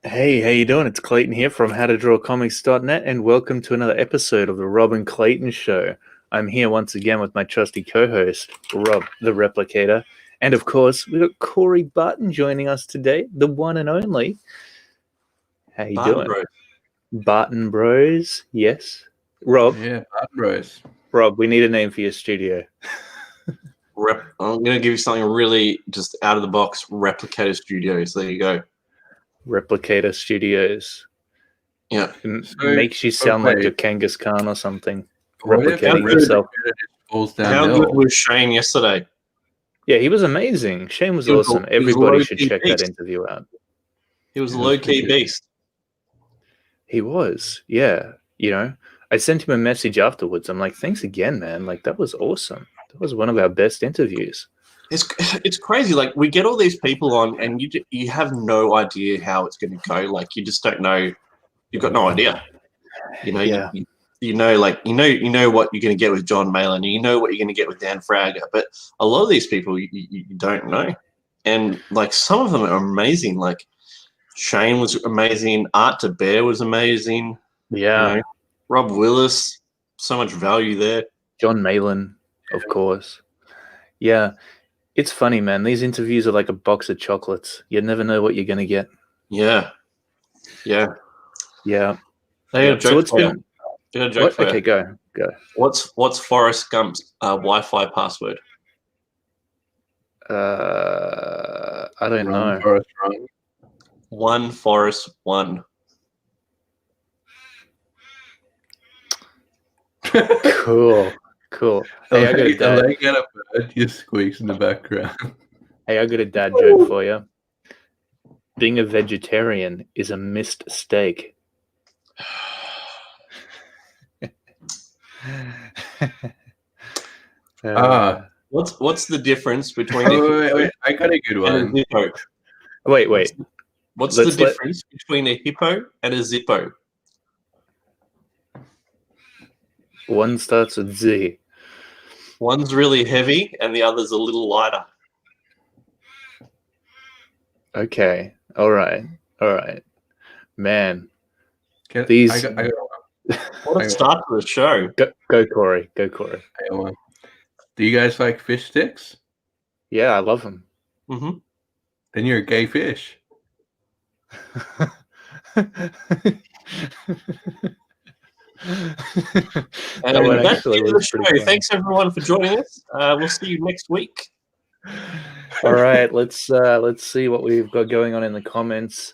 Hey, how you doing? It's Clayton here from howtodrawcomics.net, and welcome to another episode of the Rob Clayton Show. I'm here once again with my trusty co-host, Rob the Replicator, and of course, we've got Corey Barton joining us today, the one and only. How you Barton doing? Bros. Barton Bros, yes. Rob. Yeah, Barton Bros. Rob, we need a name for your studio. I'm going to give you something really just out of the box. Replicator Studios. There you go. Replicator Studios. Yeah. Makes you sound like a Genghis Khan or something. What Replicating yourself. How good was Shane yesterday? Yeah, he was amazing. Shane was awesome. Everybody should check that interview out. He was a low-key beast. He was, yeah. You know, I sent him a message afterwards. I'm like, thanks again, man. Like, that was awesome. That was one of our best interviews. It's crazy. Like, we get all these people on, and you have no idea how it's going to go. Like, you just don't know. You've got no idea. You know, yeah. you know what you're going to get with John Malin. You know what you're going to get with Dan Fraga. But a lot of these people you don't know, and like some of them are amazing. Like Shane was amazing. Art to Bear was amazing. Yeah. You know, Rob Willis, so much value there. John Malin, of course. Yeah. It's funny, man. These interviews are like a box of chocolates. You never know what you're going to get. Yeah. Yeah. Yeah. They got a joke for you. Okay, go. What's Forrest Gump's Wi-Fi password? I don't know. Forrest wrong. One Forrest one. Cool. Hey, I got a bird just squeaks in the background. Hey, I got a dad joke for you. Being a vegetarian is a missed steak. What's the difference between? Wait, I got a good one. And a Zippo? Wait. What's the difference between a hippo and a Zippo? One starts with Z. One's really heavy and the other's a little lighter. Okay. All right. Man. I got What a start to the show. Go, Corey. Do you guys like fish sticks? Yeah, I love them. Mm-hmm. Then you're a gay fish. And that's the show. Thanks everyone for joining us. We'll see you next week. All right, let's see what we've got going on in the comments.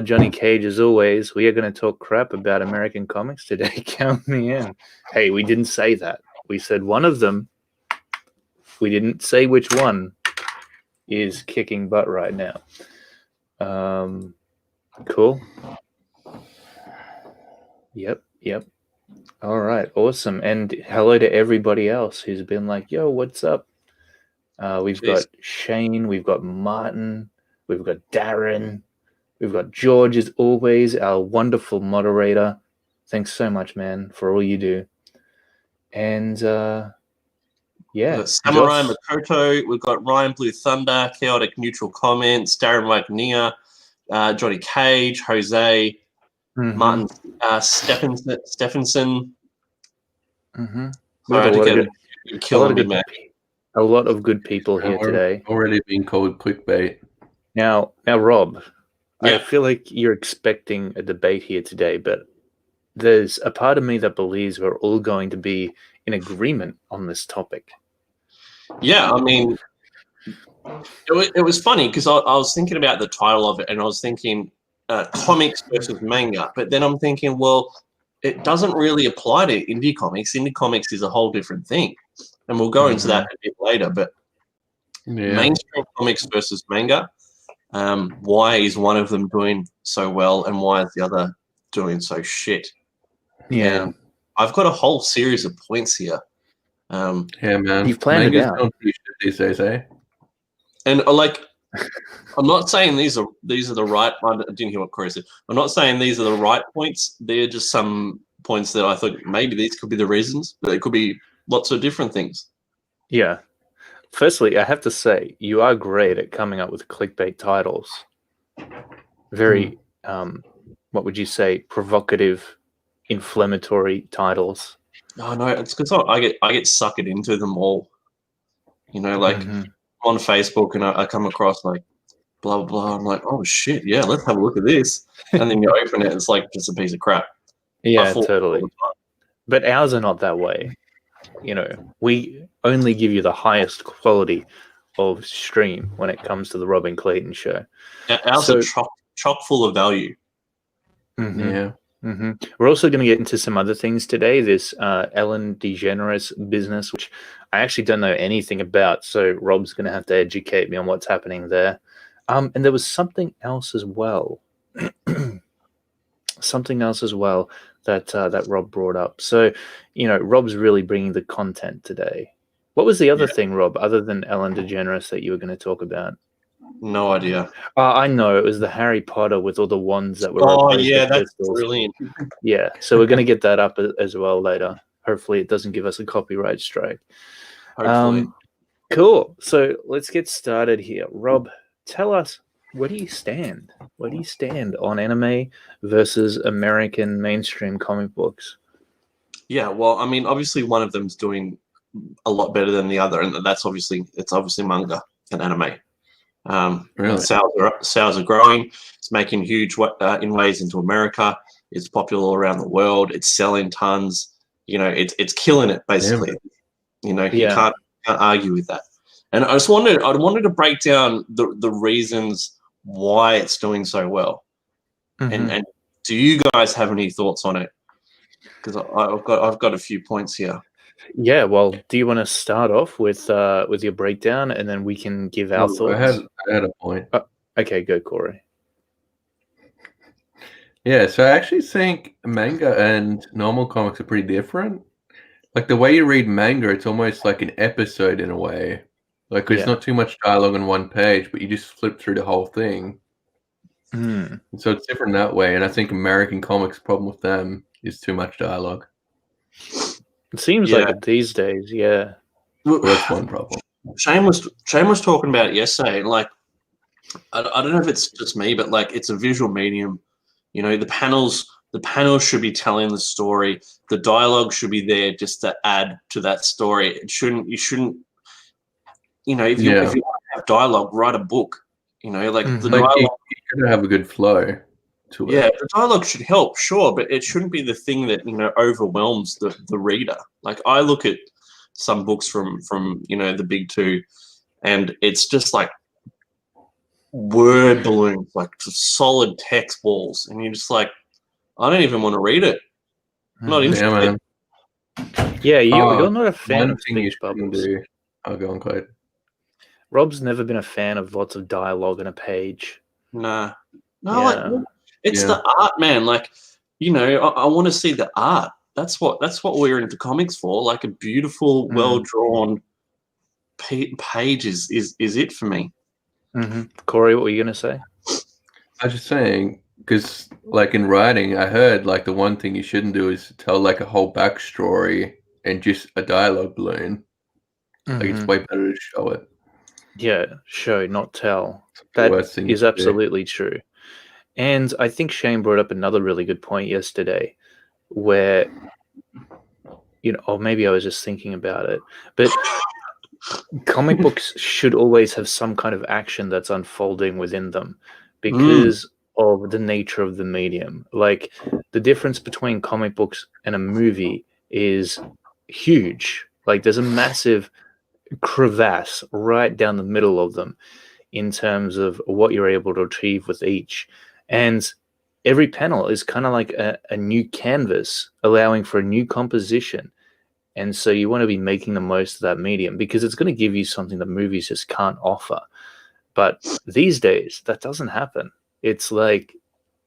Johnny Cage, as always, we are going to talk crap about American comics today. Count me in. Hey, we didn't say that. We said one of them. We didn't say which one is kicking butt right now. Cool. Yep. All right, awesome. And hello to everybody else who's been like, yo, what's up? We've got Shane, we've got Martin, we've got Darren, we've got George, as always, our wonderful moderator. Thanks so much, man, for all you do. And yeah. Samurai Makoto, we've got Ryan Blue Thunder, Chaotic Neutral Comments, Darren Wagner, Johnny Cage, Jose, Martin Stephenson. A lot of good people here today. Already being called clickbait. Now, Rob, I feel like you're expecting a debate here today, but there's a part of me that believes we're all going to be in agreement on this topic. Yeah, I mean, it was funny because I was thinking about the title of it, and I was thinking comics versus manga, but then I'm thinking, well, it doesn't really apply to indie comics. Indie comics is a whole different thing, and we'll go into that a bit later. But mainstream comics versus manga, why is one of them doing so well, and why is the other doing so shit? Yeah, and I've got a whole series of points here. Yeah, man, you've planned it out these days, eh? And like, I'm not saying these are the right. I didn't hear what Corey said. I'm not saying these are the right points. They're just some points that I thought maybe these could be the reasons, but it could be lots of different things. Yeah. Firstly, I have to say you are great at coming up with clickbait titles. Very what would you say, provocative, inflammatory titles. Oh no, it's because I get suckered into them all. Like on Facebook, and I come across like blah blah blah. I'm like, oh shit, yeah, let's have a look at this. And then you open it, it's like just a piece of crap. Yeah, totally. But ours are not that way. We only give you the highest quality of stream when it comes to the Rob Clayton Show. Ours are chock full of value. Yeah. We're also going to get into some other things today. This Ellen DeGeneres business, which I actually don't know anything about, so Rob's going to have to educate me on what's happening there. And there was something else as well. that Rob brought up. So, Rob's really bringing the content today. What was the other thing, Rob, other than Ellen DeGeneres, that you were going to talk about? No idea. I know it was the Harry Potter with all the wands that were. Oh yeah, that's brilliant. Yeah, so we're going to get that up as well later. Hopefully, it doesn't give us a copyright strike. Hopefully. Cool. So let's get started here. Rob, tell us, where do you stand? Where do you stand on anime versus American mainstream comic books? Yeah, well, I mean, obviously one of them's doing a lot better than the other, and it's obviously manga and anime. Really? Sales are growing. It's making huge inways into America. It's popular all around the world. It's selling tons. It's killing it basically. You can't argue with that. And I wanted to break down the reasons why it's doing so well. And do you guys have any thoughts on it? Because I've got a few points here. Yeah, well, do you want to start off with your breakdown, and then we can give our thoughts? I had a point. Okay, go, Corey. Yeah, so I actually think manga and normal comics are pretty different. Like the way you read manga, it's almost like an episode in a way. Like there's not too much dialogue on one page, but you just flip through the whole thing. And so it's different that way. And I think American comics' problem with them is too much dialogue. It seems like it these days, yeah. Well, that's one problem. Shane was talking about it yesterday. Like, I don't know if it's just me, but like it's a visual medium. The panels should be telling the story. The dialogue should be there just to add to that story. You shouldn't. If you want to have dialogue, write a book. The dialogue. You gotta have a good flow to it. Yeah, the dialogue should help, sure, but it shouldn't be the thing that overwhelms the reader. Like I look at some books from the big two, and it's just like word balloons, like solid text balls, and you're just like, I don't even want to read it. I'm not interested. Yeah, you're not a fan of speech bubbles. I'll go on, Clyde. Rob's never been a fan of lots of dialogue in a page. Nah. No, like it's the art, man. Like, I want to see the art. That's what we're into comics for. Like a beautiful, well drawn page is it for me. Corey, what were you gonna say? I was just saying, because like in writing, I heard like the one thing you shouldn't do is tell like a whole backstory and just a dialogue balloon. Like it's way better to show it. Yeah, show, not tell. That is absolutely true. And I think Shane brought up another really good point yesterday where, or maybe I was just thinking about it, but comic books should always have some kind of action that's unfolding within them because of the nature of the medium. Like the difference between comic books and a movie is huge. Like there's a massive crevasse right down the middle of them in terms of what you're able to achieve with each. And every panel is kind of like a new canvas, allowing for a new composition. And so you want to be making the most of that medium because it's going to give you something that movies just can't offer. But these days, that doesn't happen. It's like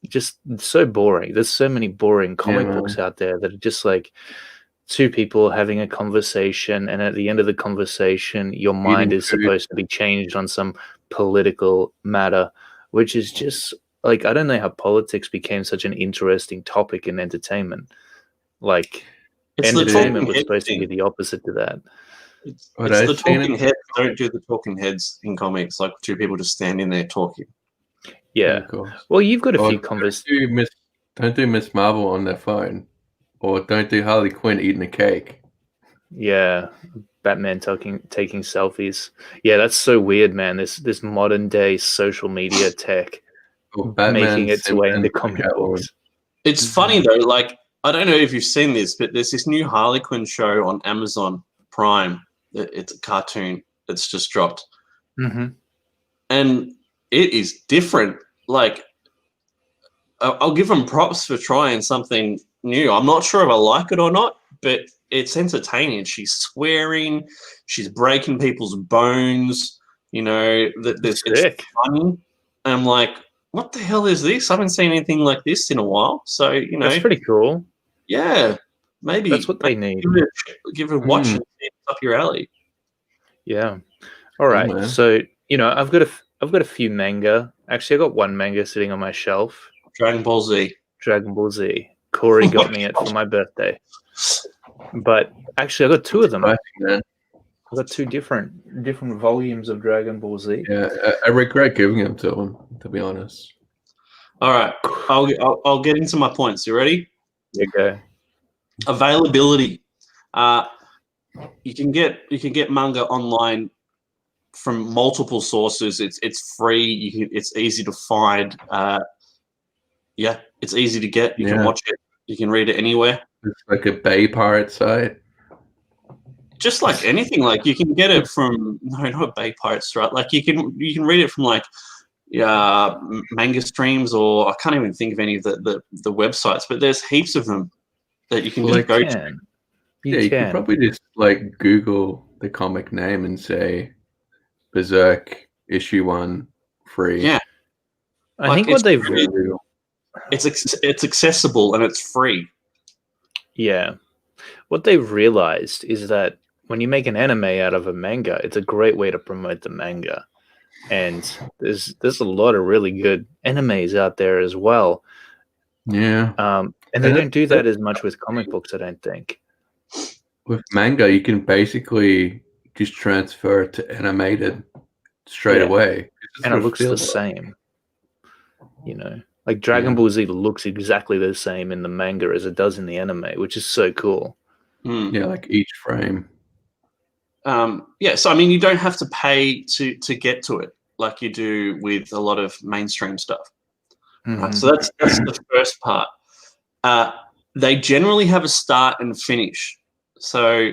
just so boring. There's so many boring comic books out there that are just like two people having a conversation, and at the end of the conversation, your mind is supposed to be changed on some political matter, which is just like, I don't know how politics became such an interesting topic in entertainment. Like, entertainment was supposed to be the opposite to that. It's the talking heads don't do the talking heads in comics, like two people just standing there talking. Yeah. of course. Well, you've got a Or few convers. don't do Miss Marvel on their phone, or don't do Harley Quinn eating a cake. Yeah, Batman taking selfies. Yeah, that's so weird, man. This modern day social media tech Or Batman making its way into Simpsons comic Catwoman. books. It's funny though. Like, I don't know if you've seen this, but there's this new Harley Quinn show on Amazon Prime. It's a cartoon that's just dropped, and it is different. Like, I'll give them props for trying something new. I'm not sure if I like it or not, but it's entertaining. She's swearing, she's breaking people's bones. You know, it's funny. And I'm like, what the hell is this? I haven't seen anything like this in a while. So, you know, That's pretty cool. Yeah, maybe That's what they need. Give it a watch and see if it's up your alley. Yeah. All right. man. So, you know, I've got a few manga. Actually, I got one manga sitting on my shelf. Dragon Ball Z. Dragon Ball Z. Corey got me it for my birthday. But actually, I got two of them. I got two different volumes of Dragon Ball Z. Yeah, I regret giving them to him, to be honest. All right, I'll get into my points. You ready? You go. Availability. You can get manga online from multiple sources. It's free. It's easy to find. Yeah, it's easy to get. You can watch it. You can read it anywhere. It's like a Bay Pirate site. Just like anything, like you can get it from not Bay Pirates, right? Like you can read it from like manga streams, or I can't even think of any of the websites, but there's heaps of them that you can just go to. You can probably just like Google the comic name and say Berserk issue 1 free. Yeah, I think what they've it's accessible and it's free. Yeah, what they've realized is that when you make an anime out of a manga, it's a great way to promote the manga. And there's a lot of really good animes out there as well. Yeah. And they don't do that as much with comic books, I don't think. With manga, you can basically just transfer it to animated straight away. And it looks the same. You know, like Dragon Ball Z looks exactly the same in the manga as it does in the anime, which is so cool. Yeah, like each frame. So I mean, you don't have to pay to get to it like you do with a lot of mainstream stuff. Right? So that's the first part. They generally have a start and finish. So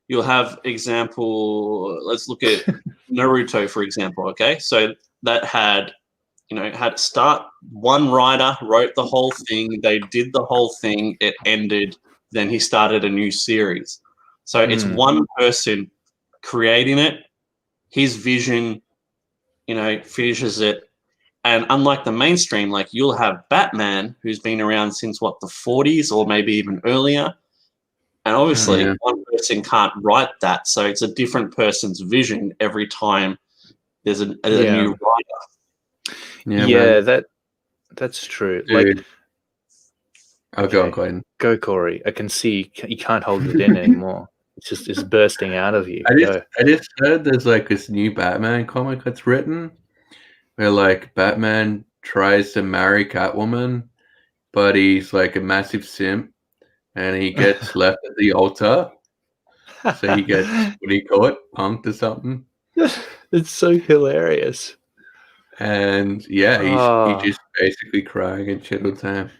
you'll have example. Let's look at Naruto, for example. Okay, so that had start. One writer wrote the whole thing. They did the whole thing. It ended. Then he started a new series. So it's one person creating it, his vision, finishes it. And unlike the mainstream, like you'll have Batman, who's been around since the 40s or maybe even earlier. And obviously one person can't write that. So it's a different person's vision every time there's a new writer. That's true. Dude. Like, I'll go on, Clayton. Go, Corey. I can see you can't hold it in anymore. It's bursting out of you. I just heard there's like this new Batman comic that's written where like Batman tries to marry Catwoman, but he's like a massive simp and he gets left at the altar. So he gets, what do you call it? Punked or something. It's so hilarious. And he's just basically crying and shit all the time.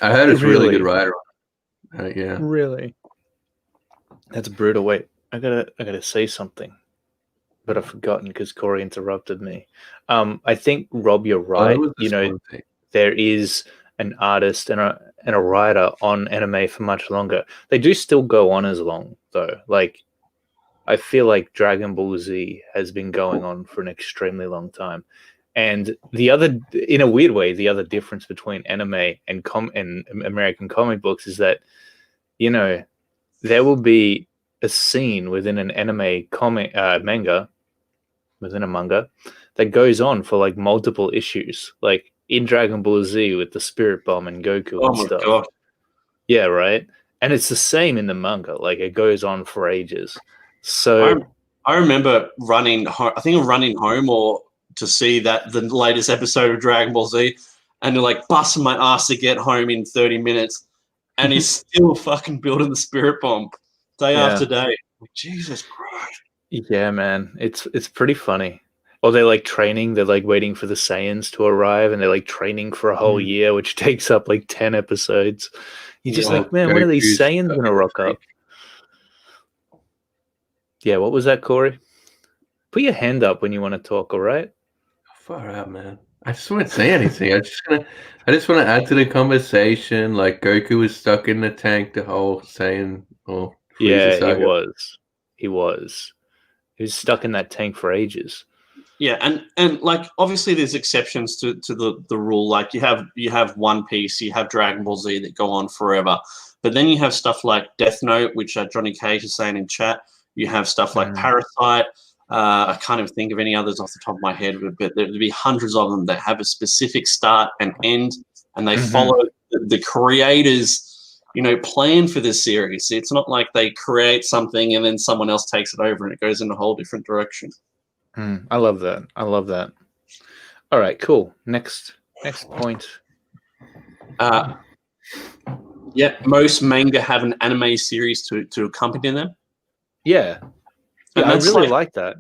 I heard it's really good writer. Really? That's brutal. Wait, I gotta say something, but I've forgotten because Corey interrupted me. I think, Rob, you're right. There is an artist and a writer on anime for much longer. They do still go on as long though. Like, I feel like Dragon Ball Z has been going on for an extremely long time. And in a weird way, the other difference between anime and American comic books is that, there will be a scene within an anime manga, within a manga, that goes on for like multiple issues, like in Dragon Ball Z with the Spirit Bomb and Goku and stuff. God. Yeah, right. And it's the same in the manga; like it goes on for ages. So I remember running home, or to see that the latest episode of Dragon Ball Z, and they're like busting my ass to get home in 30 minutes, and he's still fucking building the spirit bomb day after day. Jesus Christ. Yeah, man, it's pretty funny. Or they're like training, they're like waiting for the Saiyans to arrive, and they're like training for a whole year, which takes up like 10 episodes. You're just like, man, when are these Saiyans gonna rock up? Yeah, what was that, Corey? Put your hand up when you want to talk, all right? Far out, man. I just won't say anything. I just want to add to the conversation. Like Goku was stuck in the tank the whole Saiyan or Frieza saga. He was stuck in that tank for ages. Yeah, and like obviously there's exceptions to the rule. Like you have One Piece, you have Dragon Ball Z that go on forever, but then you have stuff like Death Note, which Johnny Cage is saying in chat. You have stuff like Parasite. I can't even think of any others off the top of my head, but there'd be hundreds of them that have a specific start and end, and they follow the creators, plan for this series. It's not like they create something and then someone else takes it over and it goes in a whole different direction. I love that. All right, cool. Next point. Yeah, most manga have an anime series to accompany them. Yeah, I really like that.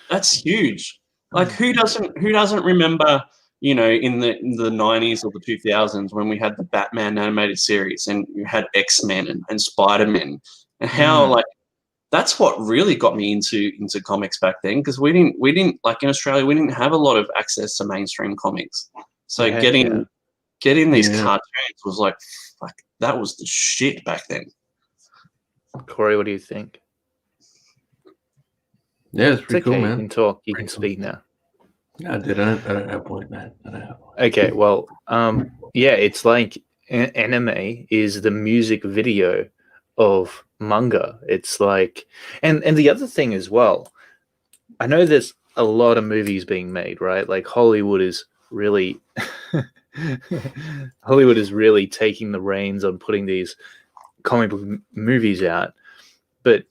That's huge. Like who doesn't remember, in the 90s or the 2000s when we had the Batman animated series and you had X-Men and Spider-Man, and how like that's what really got me into comics back then, because we didn't like in Australia we didn't have a lot of access to mainstream comics. So getting these cartoons was like that was the shit back then. Corey, what do you think? Yeah, it's pretty cool, man. You can talk. You can speak now. Yeah, I don't have a point, man. I don't have a point. Okay, well, yeah, it's like anime is the music video of manga. It's like, and the other thing as well, I know there's a lot of movies being made, right? Like Hollywood is really taking the reins on putting these comic book movies out. But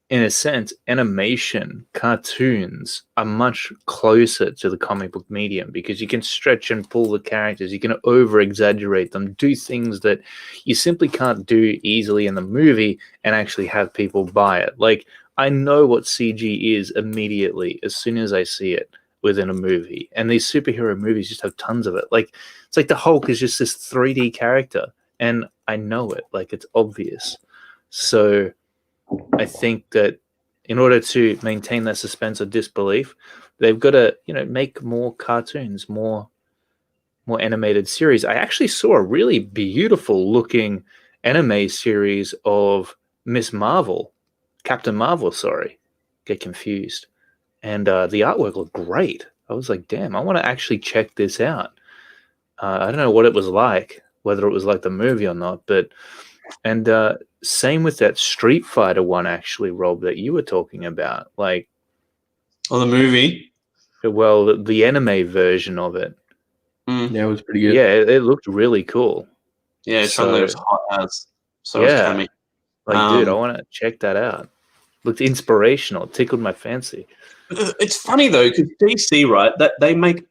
in a sense, animation, cartoons are much closer to the comic book medium because you can stretch and pull the characters, you can over-exaggerate them, do things that you simply can't do easily in the movie and actually have people buy it. Like, I know what CG is immediately as soon as I see it within a movie. And these superhero movies just have tons of it. Like, it's like the Hulk is just this 3D character, and I know it. Like, it's obvious. So I think that in order to maintain that suspense of disbelief, they've got to, make more cartoons, more animated series. I actually saw a really beautiful looking anime series of Captain Marvel, sorry. Get confused. And the artwork looked great. I was like, damn, I want to actually check this out. I don't know what it was like, whether it was like the movie or not, but same with that Street Fighter one, actually, Rob, that you were talking about. Like, the movie? Well, the anime version of it. Yeah, it was pretty good. Yeah, it looked really cool. Yeah, Chun-Li was hot as. So yeah. was Cammy. Like, dude, I want to check that out. Looked inspirational. It tickled my fancy. It's funny though, because DC, right? That they make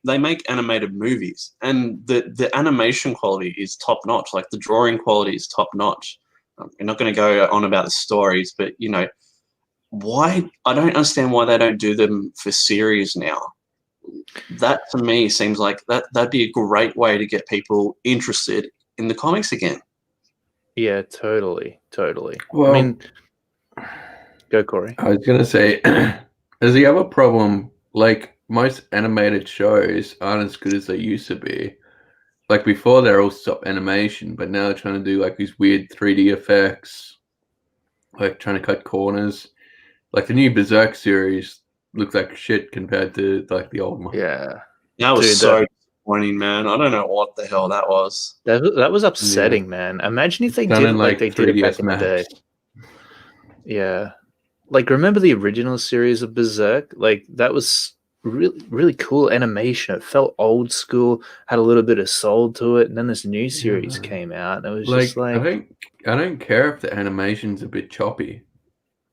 animated movies, and the animation quality is top notch. Like the drawing quality is top notch. We're not going to go on about the stories, but why? I don't understand why they don't do them for series now. That to me seems like that'd be a great way to get people interested in the comics again. Yeah, totally. Well, I mean, go, Corey. I was gonna say, there's the other problem. Like most animated shows aren't as good as they used to be. Like before, they're all stop animation, but now they're trying to do like these weird 3D effects, like trying to cut corners. Like the new Berserk series looks like shit compared to like the old one. Yeah, that was so disappointing, man. I don't know what the hell that was. That was upsetting, man. Imagine if they did it like they did it back in the day. Yeah, like remember the original series of Berserk? Like that was really, really cool animation. It felt old school, had a little bit of soul to it, and then this new series came out, and it was just like I don't care if the animation's a bit choppy.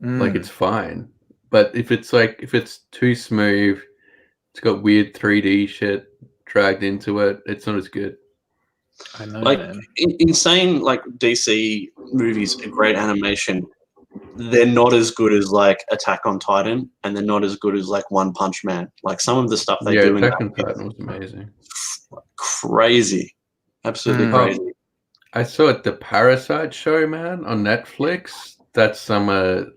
Like it's fine. But if it's too smooth, It's got weird 3D shit dragged into it. It's not as good. I know, Like man. insane, like DC movies, great animation. They're not as good as like Attack on Titan, and they're not as good as like One Punch Man. Like some of the stuff they do in Attack on that Titan was amazing. crazy, absolutely crazy. I saw it, the Parasite show, man, on Netflix. That's some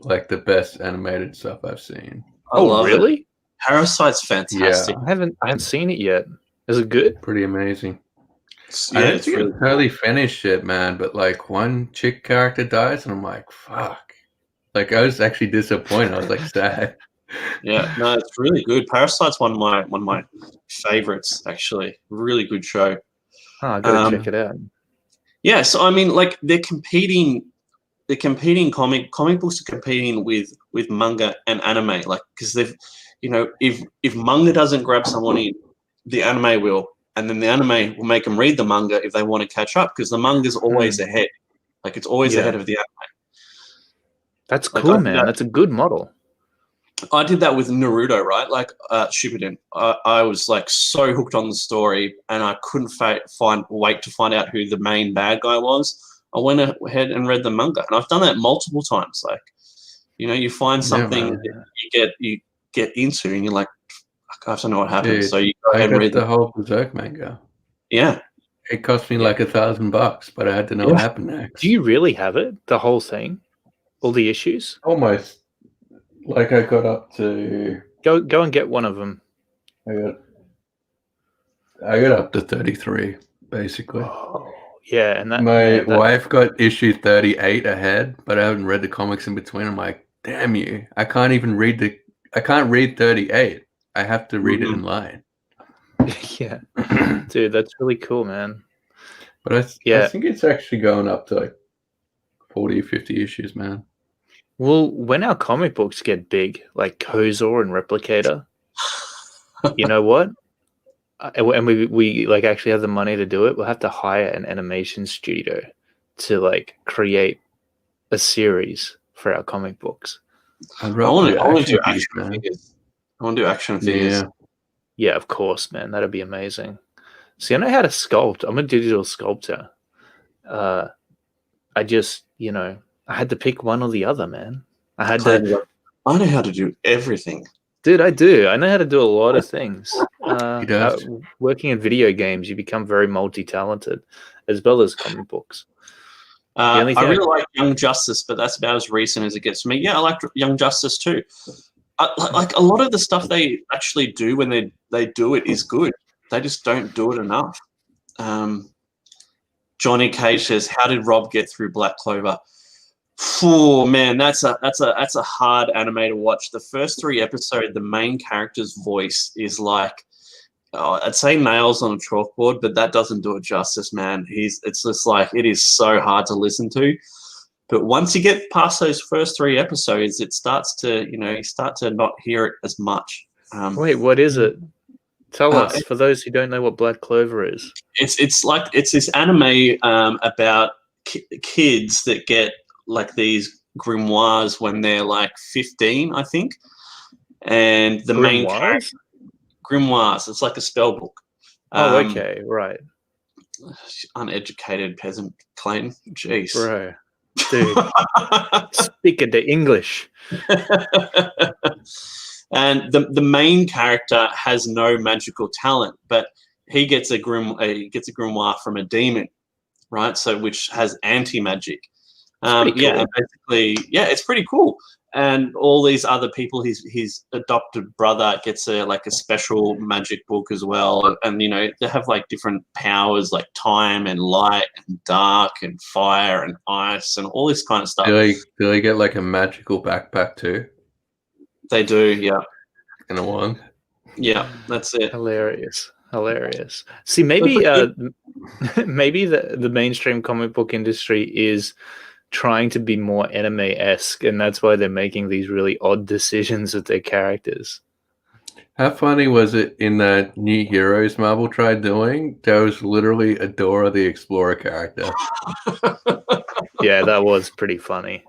like the best animated stuff I've seen. I love really? it. Parasite's fantastic. I haven't seen it yet. Is it good? Pretty amazing. Yeah, I don't it's think really I totally finished it, man. But like one chick character dies, and I'm like, fuck. Like I was actually disappointed. I was like sad. Yeah, no, it's really good. Parasite's one of my favorites, actually. Really good show. Oh, I gotta check it out. Yeah, so I mean, like they're competing. Comic books are competing with manga and anime, like because they've, if manga doesn't grab someone in, the anime will, and then the anime will make them read the manga if they want to catch up because the manga's always ahead, like it's always ahead of the anime. That's cool, man. That's a good model. I did that with Naruto, right? Like Shippuden. I was like so hooked on the story, and I couldn't wait to find out who the main bad guy was. I went ahead and read the manga, and I've done that multiple times. Like, you find something that you get into, and you're like, I have to know what happens. Dude, so you go ahead and read the whole Berserk manga. Yeah, it cost me like $1,000, but I had to know what happened next. Do you really have it? The whole thing, all the issues? Almost. Like I got up to go and get one of them. I got up to 33, basically. Oh, yeah, and my wife got issue 38 ahead, but I haven't read the comics in between. I'm like, damn you! I can't read 38. I have to read it in line. Yeah, dude, that's really cool, man. But I think it's actually going up to like 40 or 50 issues, man. Well, when our comic books get big, like Kozor and Replicator, you know what? And we like actually have the money to do it. We'll have to hire an animation studio to like create a series for our comic books. I want to do action figures. I want to do action figures. Yeah, of course, man. That'd be amazing. See, I know how to sculpt. I'm a digital sculptor. I just, I had to pick one or the other, man. I know how to do everything. Dude, I do. I know how to do a lot of things. Working in video games, you become very multi-talented, as well as comic books. I really like Young Justice, but that's about as recent as it gets for me. Yeah, I like Young Justice too. Like a lot of the stuff they actually do when they do it is good. They just don't do it enough. Johnny Cage says, "How did Rob get through Black Clover?" Oh man, that's a hard anime to watch. The first 3 episodes, the main character's voice is like, I'd say nails on a chalkboard, but that doesn't do it justice, man. It's just like, it is so hard to listen to. But once you get past those first 3 episodes, it starts to, you start to not hear it as much. Wait, what is it? Tell us, for those who don't know what Black Clover is. It's this anime about kids that get like these grimoires when they're like 15, I think. And the main character, grimoires, it's like a spell book. Okay, right. Uneducated peasant, Clayton. Jeez. Bro. Dude. Speaking the English. And the main character has no magical talent, but he gets a grimoire from a demon, right? So which has anti-magic. Cool. Basically, it's pretty cool. And all these other people, his adopted brother gets a special magic book as well. And they have like different powers like time and light and dark and fire and ice and all this kind of stuff. Do they get like a magical backpack too? They do, yeah. In a wand. Yeah, that's it. Hilarious. See, maybe maybe the mainstream comic book industry is trying to be more anime-esque, and that's why they're making these really odd decisions with their characters. How funny was it in that New Heroes Marvel tried doing? There was literally a Dora the Explorer character. Yeah, that was pretty funny.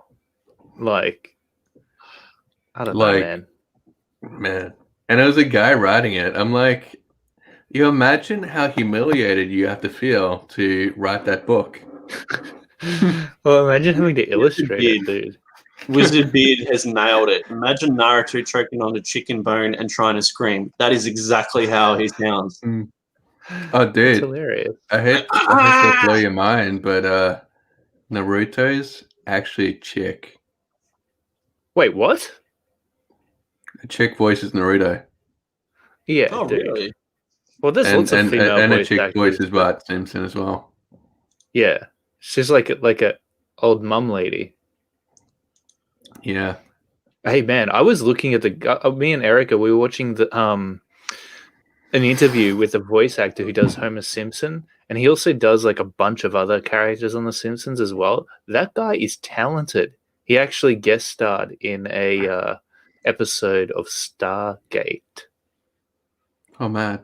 Like, I don't know, man. Man, And there was a guy writing it. I'm like, you imagine how humiliated you have to feel to write that book. Well, imagine having to illustrate it, dude. Wizard Beard has nailed it. Imagine Naruto choking on a chicken bone and trying to scream. That is exactly how he sounds. Oh, That's dude. hilarious. I hate to blow your mind, but Naruto's actually a chick. Wait, what? A chick voices Naruto. Yeah, Oh, dude. really? Well, there's lots of female and a voice chick actors. voices Bart Simpson as well. Yeah, she's like a old mum lady. Yeah. Hey man, I was looking at me and Erica. We were watching an interview with a voice actor who does Homer Simpson, and he also does like a bunch of other characters on The Simpsons as well. That guy is talented. He actually guest starred in a episode of Stargate. Oh man.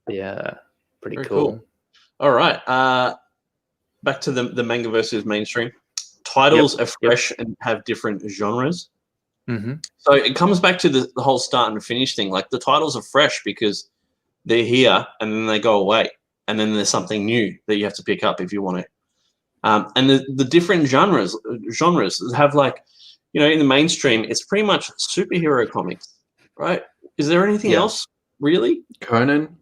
Yeah, pretty Very cool. cool. All right. Back to the manga versus mainstream. Titles are fresh and have different genres. Mm-hmm. So it comes back to the whole start and finish thing. Like the titles are fresh because they're here and then they go away. And then there's something new that you have to pick up if you want it. And the different genres have like, in the mainstream, it's pretty much superhero comics, right? Is there anything else, really? Conan?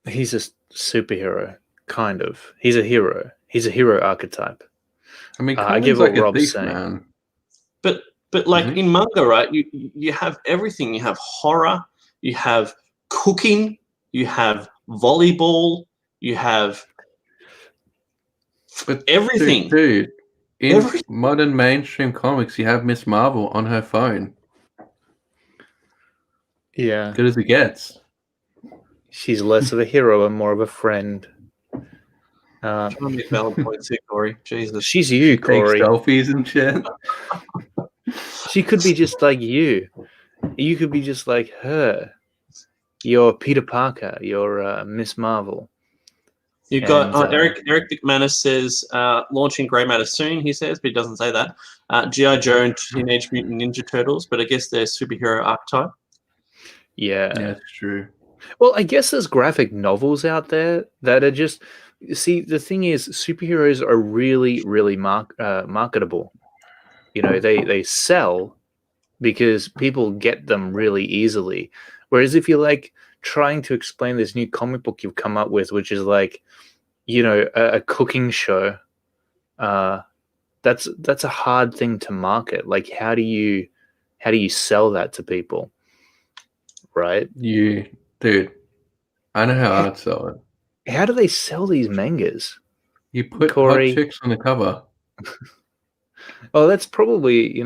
He's a superhero, kind of. He's a hero. He's a hero archetype. I mean, I get Conan's what like Rob's a thief, saying. man. But like in manga, right? You have everything. You have horror. You have cooking. You have volleyball. You have everything. Dude, in modern mainstream comics, you have Miss Marvel on her phone. Yeah. Good as it gets. She's less of a hero and more of a friend. Trying to make valid points here, Corey. Jesus. She's you, Corey. Take selfies and shit. She could be just like you. You could be just like her. You're Peter Parker. You're Miss Marvel. You've got Eric McManus says launching Grey Matter soon. He says, but he doesn't say that. G.I. Joe and Teenage Mutant Ninja Turtles, but I guess they're superhero archetype. Yeah, that's true. Well, I guess there's graphic novels out there that are just. See, the thing is, superheroes are really, really marketable. They sell because people get them really easily. Whereas if you're like trying to explain this new comic book you've come up with, which is like, a cooking show, that's a hard thing to market. Like, how do you sell that to people? Right? Dude, I know how I'd sell it. How do they sell these mangas? You put Corey, hot chicks on the cover. Oh, that's probably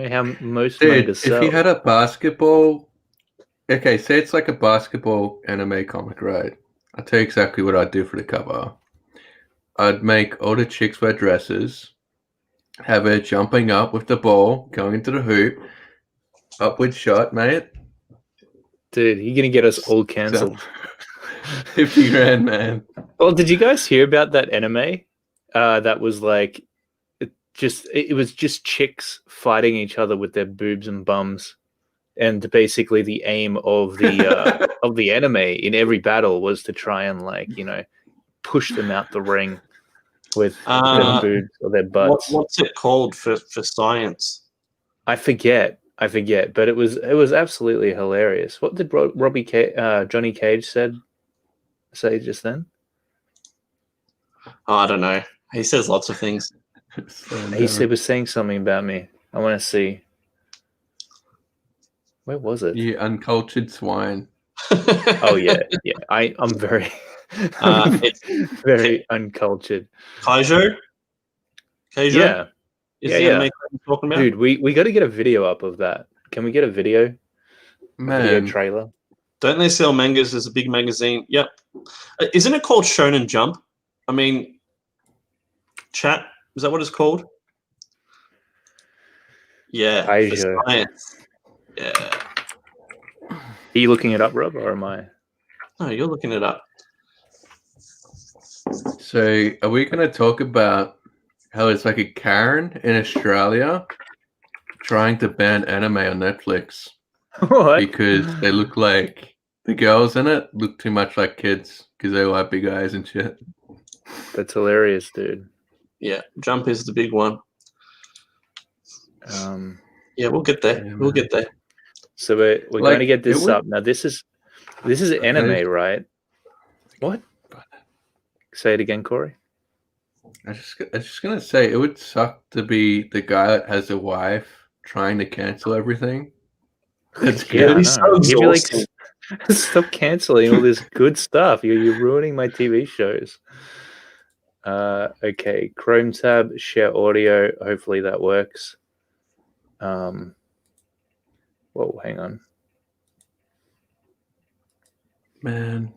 how most mangas sell. If you had a basketball, okay, say it's like a basketball anime comic, right? I'll tell you exactly what I'd do for the cover. I'd make all the chicks wear dresses, have her jumping up with the ball, going into the hoop, upward shot, mate. Dude, you're gonna get us all cancelled. 50 grand, man. Well, did you guys hear about that anime? That was like, it was just chicks fighting each other with their boobs and bums, and basically the aim of the of the anime in every battle was to try and push them out the ring with their boobs or their butts. What's it called for science? I forget, but it was absolutely hilarious. What did Johnny Cage say just then? Oh, I don't know. He says lots of things. He was saying something about me. I want to see. Where was it? You uncultured swine. Oh yeah. I'm very, very uncultured. Kaijo? Yeah. Is the anime talking about? Dude, we got to get a video up of that. Can we get a video? Man. A video trailer. Don't they sell mangas as a big magazine? Yep. Isn't it called Shonen Jump? I mean, chat, is that what it's called? Yeah. Science. Yeah. Are you looking it up, Rob, or am I? No, you're looking it up. So, are we going to talk about how it's like a Karen in Australia trying to ban anime on Netflix? What? because they look like the girls in it look too much like kids because they all have big eyes and shit. That's hilarious, dude. Yeah, Jump is the big one. Yeah, we'll get there. We'll get there. So we're Like, going to get this it would- up now. This is anime, right? What? Say it again, Corey. I just gonna say it would suck to be the guy that has a wife trying to cancel everything. That's Yeah, good. I He's know. so He'd be like, exhausting. stop canceling all this good stuff. You're ruining my TV shows. Okay, Chrome tab, share audio. Hopefully that works. Whoa, hang on. Man,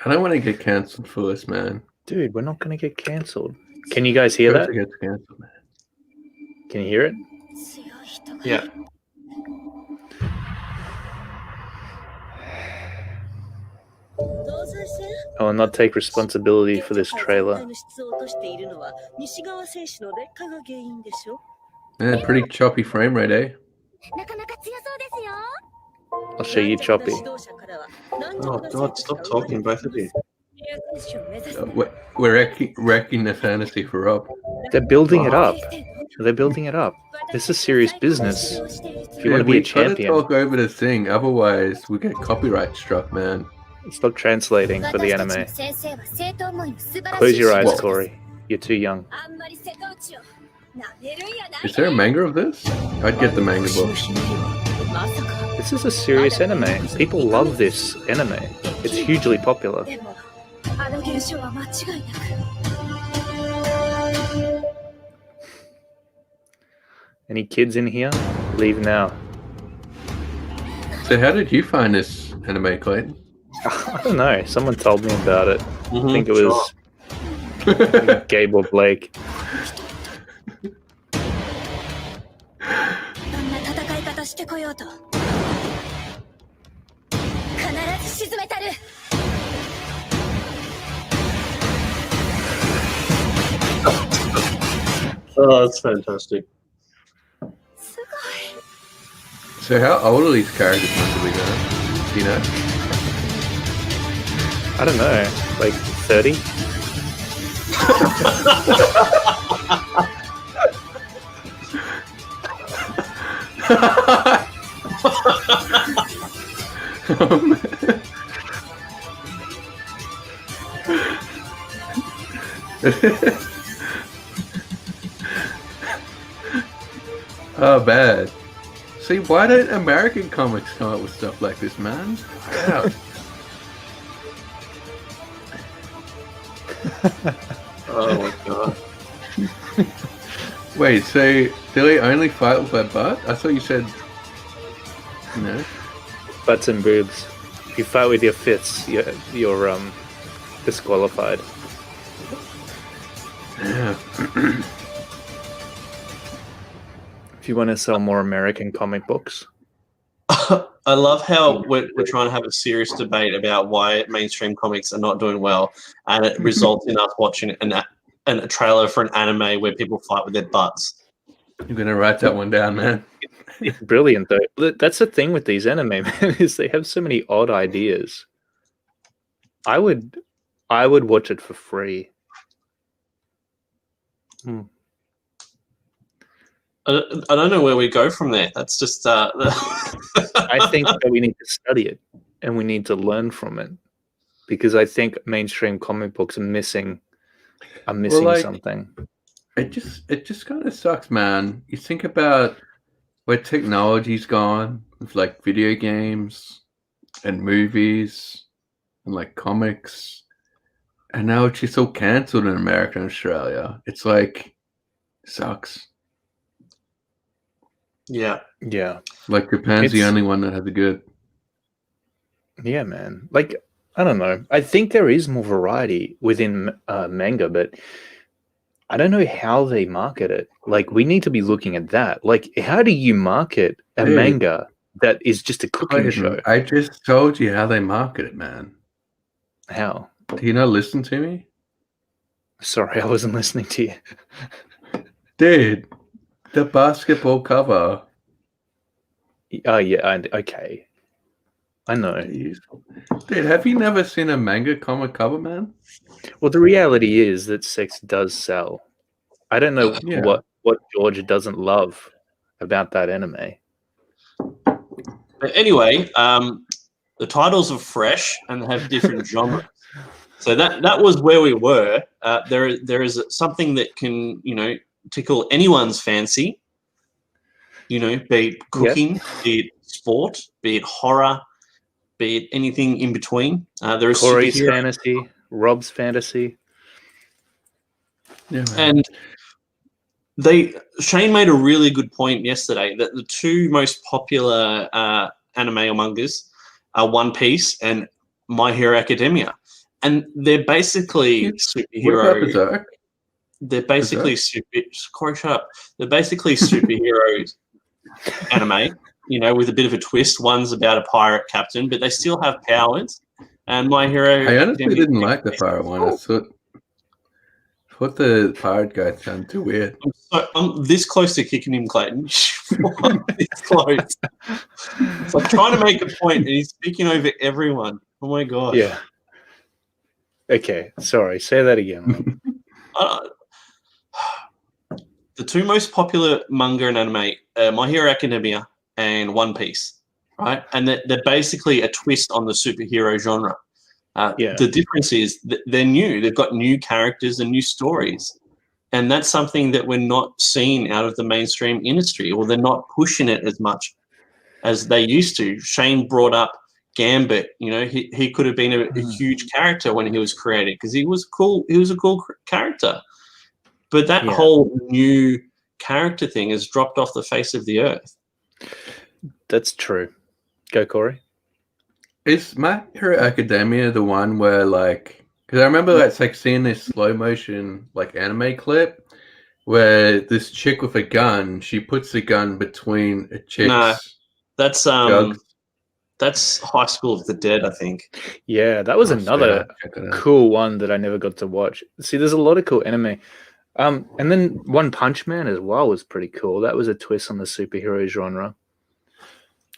I don't want to get cancelled for this, man. Dude, we're not going to get cancelled. Can you guys hear that? It gets cancelled, man. Can you hear it? Yeah. I will not take responsibility for this trailer. Yeah, pretty choppy frame rate, eh? I'll show you choppy. Oh God, stop talking, both of you. We're wrecking the fantasy for Rob. They're building it up. They're building it up. This is serious business. If you want to be a champion, gotta talk over the thing, otherwise we get copyright struck, man. stop translating for the anime. Close your eyes, What? Corey. You're too young. Is there a manga of this? I'd get the manga book. This is a serious anime. People love this anime. It's hugely popular. Any kids in here? Leave now. So how did you find this anime, Clayton? I don't know. Someone told me about it. I think it sure. was Gabe or Blake. Oh, that's fantastic. So how old are these characters meant to be, guys? Do you know? I don't know. Like 30? Oh, bad. See, why don't American comics come up with stuff like this, man? Yeah. Oh my God. Wait, so do they only fight with their butt? I thought you said, you know. Butts and boobs. If you fight with your fists, you're disqualified. Yeah. If you want to sell more American comic books. I love how we're trying to have a serious debate about why mainstream comics are not doing well, and it results in us watching a trailer for an anime where people fight with their butts. You're going to write that one down, man. It's brilliant, though. That's the thing with these anime, man, is they have so many odd ideas. I would watch it for free. I don't know where we go from there. That's just. I think that we need to study it and we need to learn from it, because I think mainstream comic books are missing something. It just kind of sucks, man. You think about where technology's gone with like video games and movies and like comics, and now it's just all cancelled in America and Australia. It's like sucks. Yeah. Like Japan's the only one that has a good. Yeah, man. Like, I don't know. I think there is more variety within manga, but I don't know how they market it. Like, we need to be looking at that. Like, how do you market a manga that is just a cooking show? I just told you how they market it, man. How? Do you not listen to me? Sorry, I wasn't listening to you. Dude, the basketball cover Oh yeah, okay. I know. Dude, have you never seen a manga comic cover, man? Well, the reality is that sex does sell. I don't know Yeah. what Georgia doesn't love about that anime. But anyway, the titles are fresh and have different genres. So that was where we were. There is something that can, tickle anyone's fancy. Be it cooking, be it sport, be it horror, be it anything in between. There is Corey's superhero. fantasy, Rob's fantasy. Yeah, man. And Shane made a really good point yesterday that the two most popular anime or mangas are One Piece and My Hero Academia, and they're basically superhero. They're basically Corey, shut up. They're basically superhero anime, with a bit of a twist. One's about a pirate captain, but they still have powers. And My Hero. I honestly didn't like the pirate one. I thought the pirate guy sounded too weird. I'm this close to kicking him, Clayton. This close. So I'm trying to make a point, and he's speaking over everyone. Oh my god. Yeah. Okay, sorry. Say that again. The two most popular manga and anime, My Hero Academia and One Piece, right? And they're basically a twist on the superhero genre. The difference is that they're new. They've got new characters and new stories. And that's something that we're not seeing out of the mainstream industry, or they're not pushing it as much as they used to. Shane brought up Gambit. He could have been a huge character when he was created because he was cool. He was a cool character. But that whole new character thing has dropped off the face of the earth. That's true. Go, Corey. Is My Hero Academia the one where, because I remember seeing this slow motion anime clip where this chick with a gun, she puts the gun between a chick's. No, that's jugs. That's High School of the Dead, I think. Yeah, that was another cool one that I never got to watch. See, there's a lot of cool anime. And then One Punch Man as well was pretty cool. That was a twist on the superhero genre.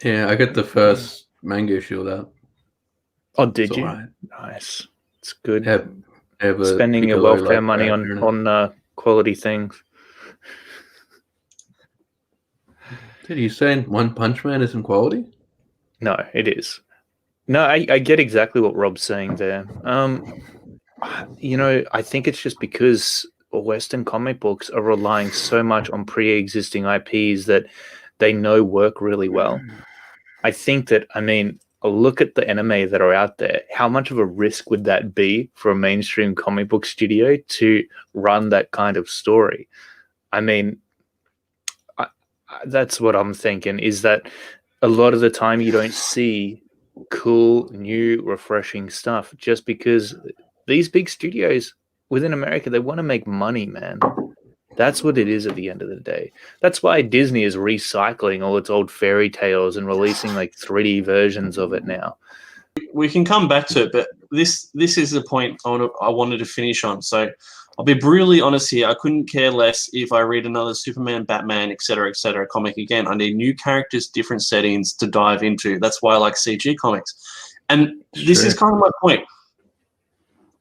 Yeah, I got the first manga issue of that. Oh, did you? Right. Nice. It's good. Spending your welfare money on quality things. Did you say One Punch Man isn't quality? No, it is. No, I get exactly what Rob's saying there. I think it's just because Western comic books are relying so much on pre-existing IPs that they know work really well. I think that, look at the anime that are out there. How much of a risk would that be for a mainstream comic book studio to run that kind of story? That's what I'm thinking, is that a lot of the time you don't see cool, new, refreshing stuff just because these big studios within America, they want to make money, man. That's what it is at the end of the day. That's why Disney is recycling all its old fairy tales and releasing 3D versions of it now. We can come back to it, but this is the point I wanted to finish on. So I'll be brutally honest here. I couldn't care less if I read another Superman, Batman, etc., comic again. I need new characters, different settings to dive into. That's why I like CG comics. And this is kind of my point.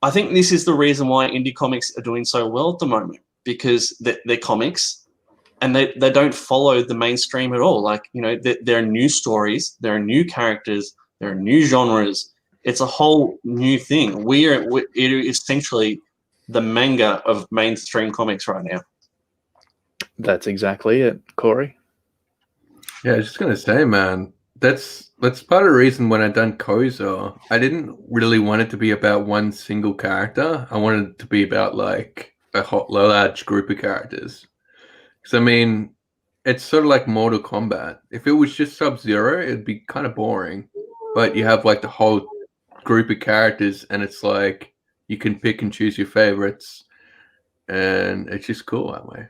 I think this is the reason why indie comics are doing so well at the moment, because they're comics and they don't follow the mainstream at all. There are new stories, there are new characters, there are new genres. It's a whole new thing. It is essentially the manga of mainstream comics right now. That's exactly it, Corey. Yeah, I was just going to say, man, that's part of the reason when I done Kozo, I didn't really want it to be about one single character. I wanted it to be about a large group of characters. Because it's sort of like Mortal Kombat. If it was just Sub-Zero, it'd be kind of boring. But you have the whole group of characters, and it's you can pick and choose your favorites, and it's just cool that way.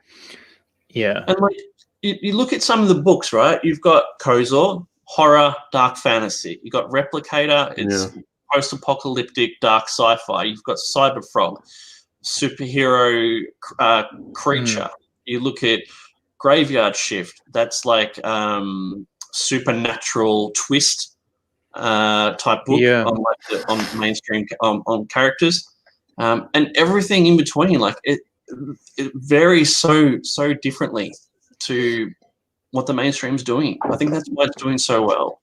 Yeah. And you look at some of the books, right? You've got Kozo, horror, dark fantasy. You've got Replicator, it's post-apocalyptic, dark sci-fi. You've got Cyber Frog, superhero creature. You look at Graveyard Shift, that's supernatural twist type book on mainstream on characters, and everything in between. Like it varies so differently to what the mainstream's doing. I think that's why it's doing so well.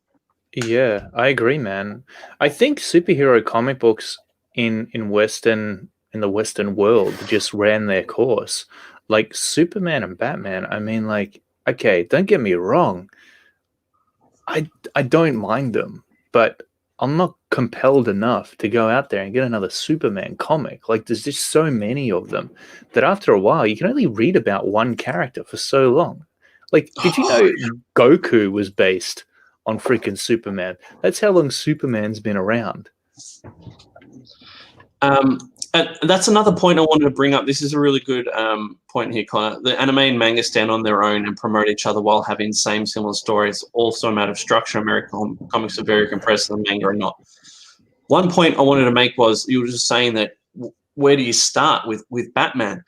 Yeah, I agree, man. I think superhero comic books in the Western world just ran their course. Like Superman and Batman, I mean, like, okay, don't get me wrong. I don't mind them, but I'm not compelled enough to go out there and get another Superman comic. Like, there's just so many of them that after a while, you can only read about one character for so long. Like, did you know Goku was based on freaking Superman? That's how long Superman's been around. And that's another point I wanted to bring up. This is a really good point here, Connor. The anime and manga stand on their own and promote each other while having same similar stories. Also a matter of structure. American comics are very compressed and the manga are not. One point I wanted to make was you were just saying that where do you start with Batman?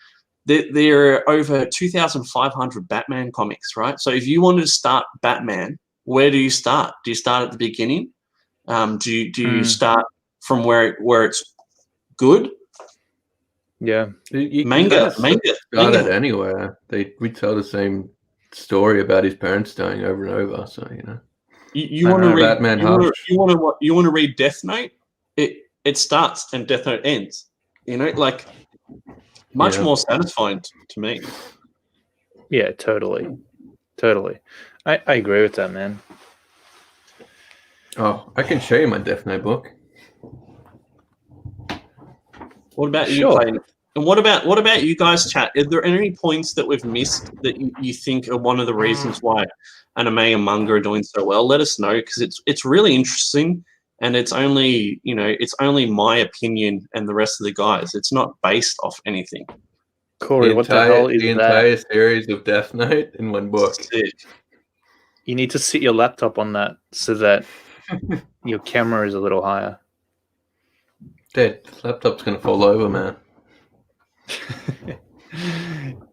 There are over 2,500 Batman comics, right? So if you wanted to start Batman, where do you start? Do you start at the beginning? Do you start from where it's good? Yeah, manga started anywhere. They retell the same story about his parents dying over and over. So you want to read Batman. You want to read Death Note? It starts and Death Note ends. Like much more satisfying to me. Yeah, totally. I agree with that, man. Oh, I can show you my Death Note book. What about you, Clayton? And what about you guys, chat? Are there any points that we've missed that you think are one of the reasons why anime and manga are doing so well? Let us know, because it's really interesting, and it's only my opinion and the rest of the guys. It's not based off anything. Corey, what the hell is the entire series of Death Note in one book? You need to sit your laptop on that so that your camera is a little higher. Dude, the laptop's gonna fall over, man.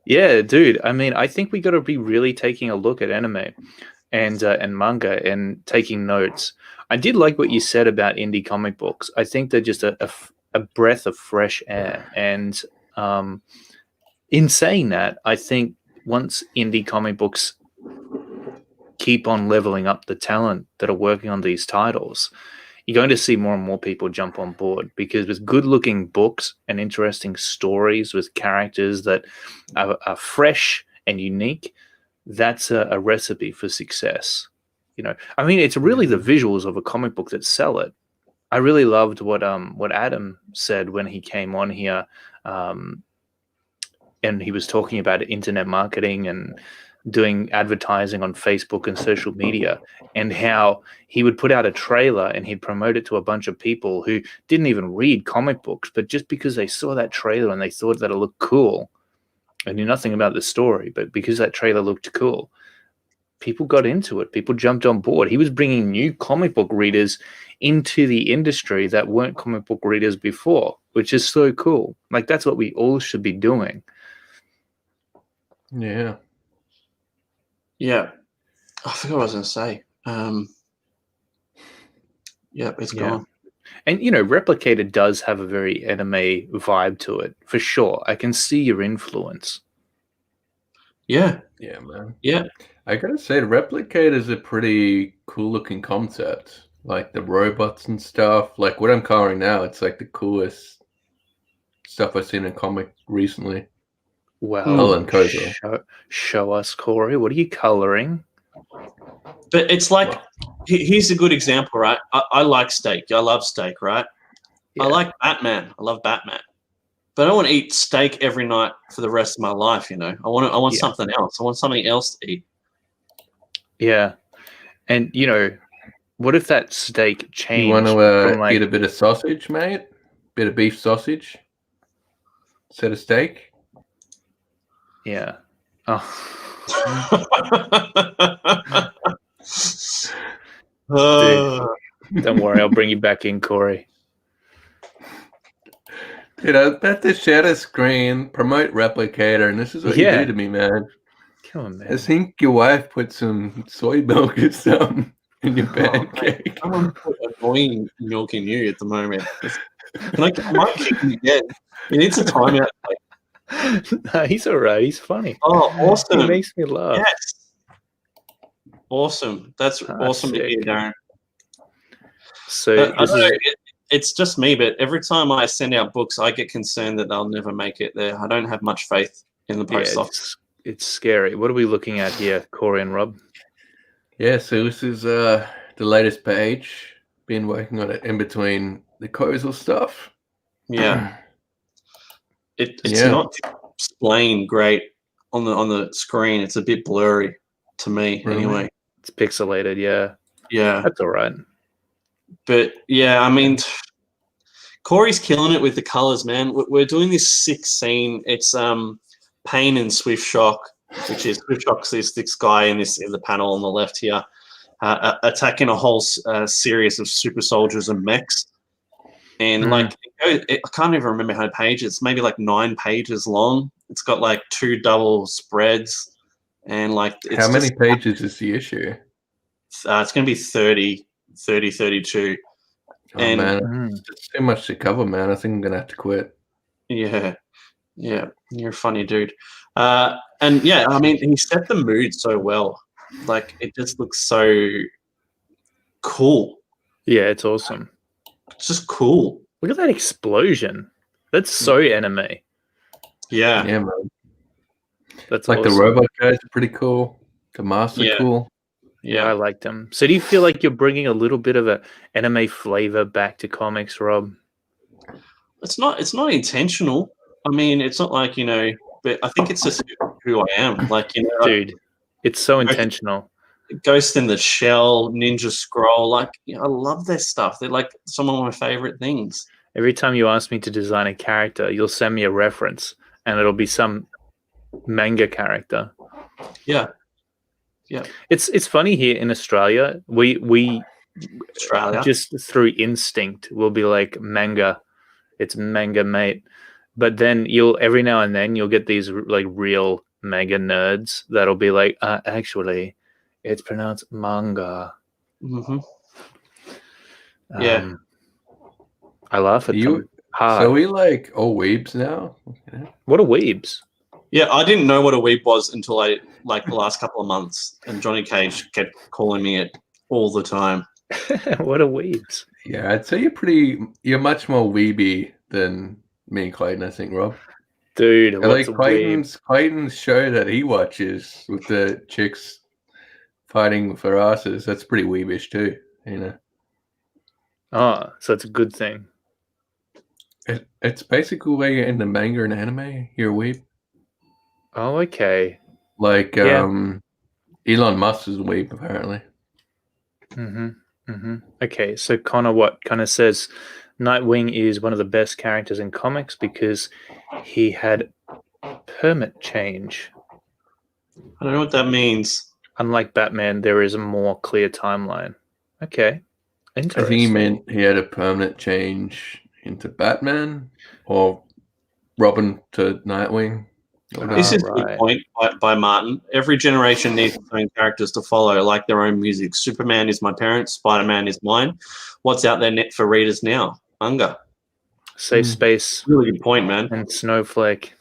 Yeah, dude. I mean, I think we got to be really taking a look at anime and manga and taking notes. I did like what you said about indie comic books. I think they're just a breath of fresh air. And in saying that, I think once indie comic books keep on leveling up the talent that are working on these titles, you're going to see more and more people jump on board, because with good-looking books and interesting stories with characters that are fresh and unique, that's a recipe for success. I mean, it's really the visuals of a comic book that sell it. I really loved what Adam said when he came on here, and he was talking about internet marketing and doing advertising on Facebook and social media, and how he would put out a trailer and he'd promote it to a bunch of people who didn't even read comic books, but just because they saw that trailer and they thought that it looked cool and knew nothing about the story, but because that trailer looked cool, people got into it. People jumped on board. He was bringing new comic book readers into the industry that weren't comic book readers before, which is so cool. Like, that's what we all should be doing. Yeah. Yeah. I forgot what I was going to say. It's gone. And, Replicated does have a very anime vibe to it, for sure. I can see your influence. Yeah. Yeah, man. Yeah. I gotta say, Replicated is a pretty cool-looking concept. Like the robots and stuff. Like what I'm coloring now, it's like the coolest stuff I've seen in a comic recently. Well, show us, Corey. What are you coloring? But it's like, here's a good example, right? I like steak. I love steak, right? Yeah. I like Batman. I love Batman. But I don't want to eat steak every night for the rest of my life, I want something else. I want something else to eat. Yeah. And, what if that steak changed? You want to eat a bit of sausage, mate? Bit of beef sausage? Instead of steak? Yeah. Oh. Dude, don't worry, I'll bring you back in, Corey. Dude, I was about to share a screen, promote Replicator, and this is what you do to me, man. Come on, I man. think your wife put some soy milk or something in your pancake. Someone put annoying milk in you at the moment. I might kick him again. He needs a timeout. No, he's all right. He's funny. Oh, awesome. He makes me laugh. Yes. Awesome. That's awesome to hear, sick. Darren. So It's just me, but every time I send out books, I get concerned that they'll never make it there. I don't have much faith in the post office. It's scary. What are we looking at here, Corey and Rob? Yeah, so this is the latest page. Been working on it in between the causal stuff. Yeah. It's not explained great on the screen. It's a bit blurry to me, anyway. It's pixelated, yeah. Yeah. That's all right. But yeah, I mean, Corey's killing it with the colors, man. We're doing this sick scene. It's Pain and Swift Shock, which is Swift Shock's this guy in the panel on the left here, attacking a whole series of super soldiers and mechs. And I can't even remember how many pages. It's maybe like 9 pages long. It's got like 2 double spreads, and like how many pages is the issue? It's going to be 30, 32. Oh man, it's too much to cover, man. I think I'm gonna have to quit. Yeah, you're a funny dude. And yeah, I mean, he set the mood so well. Like, it just looks so cool. Yeah, it's awesome. It's just cool. Look at that explosion. That's so anime. Yeah, man. That's like awesome. the robot guys are pretty cool. The masks are cool. Yeah, I like them. So do you feel like you're bringing a little bit of an anime flavor back to comics, Rob? It's not intentional. I mean, it's not like, but I think it's just who I am. Like, dude, it's so intentional. Ghost in the Shell, Ninja Scroll, like, I love their stuff. They're like some of my favorite things. Every time you ask me to design a character, you'll send me a reference and it'll be some manga character. Yeah. It's funny here in Australia. We just through instinct will be like manga. It's manga, mate. But then every now and then you'll get these like real manga nerds that'll be like, actually, it's pronounced manga. Mm-hmm. I laugh at them hard. So we like all weebs now? Okay. What are weebs? Yeah, I didn't know what a weeb was until the last couple of months, and Johnny Cage kept calling me it all the time. What are weebs? Yeah, I'd say you're much more weeby than me and Clayton, I think, Rob. Dude, what's Clayton's show that he watches with the chicks fighting for asses, that's pretty weebish too, Oh, so it's a good thing. It's basically where you're into manga and anime, you're a weeb. Oh, okay. Like Elon Musk is a weeb, apparently. Okay, so Connor kind of says Nightwing is one of the best characters in comics because he had permit change. I don't know what that means. Unlike Batman, there is a more clear timeline. Okay, interesting. I think he meant he had a permanent change into Batman or Robin to Nightwing. This is a good point by Martin. Every generation needs its own characters to follow, like their own music. Superman is my parents. Spider-Man is mine. What's out there for readers now? Manga. Safe Space. Really good point, man. And Snowflake.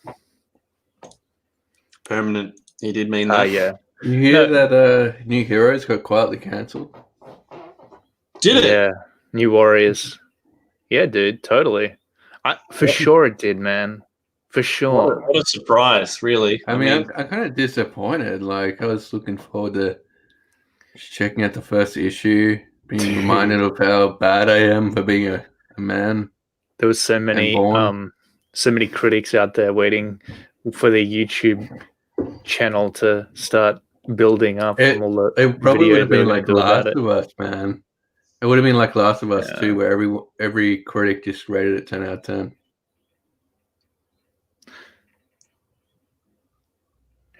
Permanent. He did mean that. Yeah. You hear that New Heroes got quietly cancelled? Did it? Yeah. New Warriors. Yeah, dude. Totally. For sure it did, man. For sure. What a surprise, really. I mean, I'm kind of disappointed. Like, I was looking forward to checking out the first issue, being reminded of how bad I am for being a man. There was so many critics out there waiting for their YouTube channel to start building up. It probably would have been like Last of Us, man. It would have been like Last of Us 2, where every critic just rated it 10 out of 10.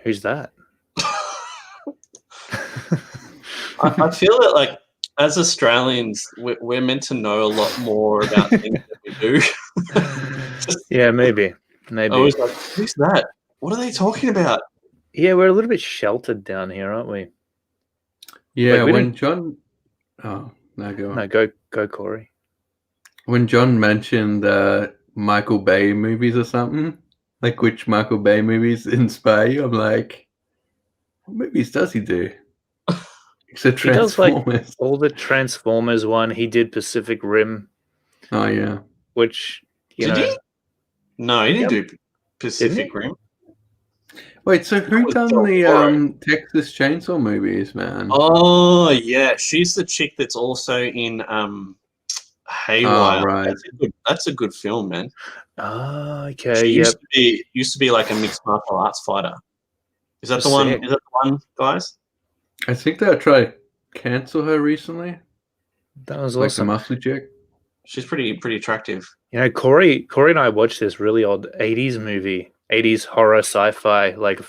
Who's that? I feel that, like, as Australians, we're meant to know a lot more about things that we do. Yeah, maybe. I was like, who's that? What are they talking about? Yeah, we're a little bit sheltered down here, aren't we? Yeah, Like, we when don't. John, oh no, go on. No, go, Corey. When John mentioned Michael Bay movies or something, like which Michael Bay movies inspire you, I'm like, what movies does he do? Except He does like Transformers. all the Transformers one. He did Pacific Rim, Oh yeah. which Did he? No, he didn't Yep. do Pacific Didn't Rim. Wait, so who was done Del the Toro. Texas Chainsaw movies, man? Oh yeah, she's the chick that's also in Haywire. Oh, right. That's a good film, man. Ah, okay, She yep. used to be like a mixed martial arts fighter. Is that the Sick. one? Is that the one, guys? I think they tried to cancel her recently. That was Like the awesome. muscle chick. She's pretty attractive. You know, Corey and I watched this really old 80s movie, 80s horror sci-fi, like a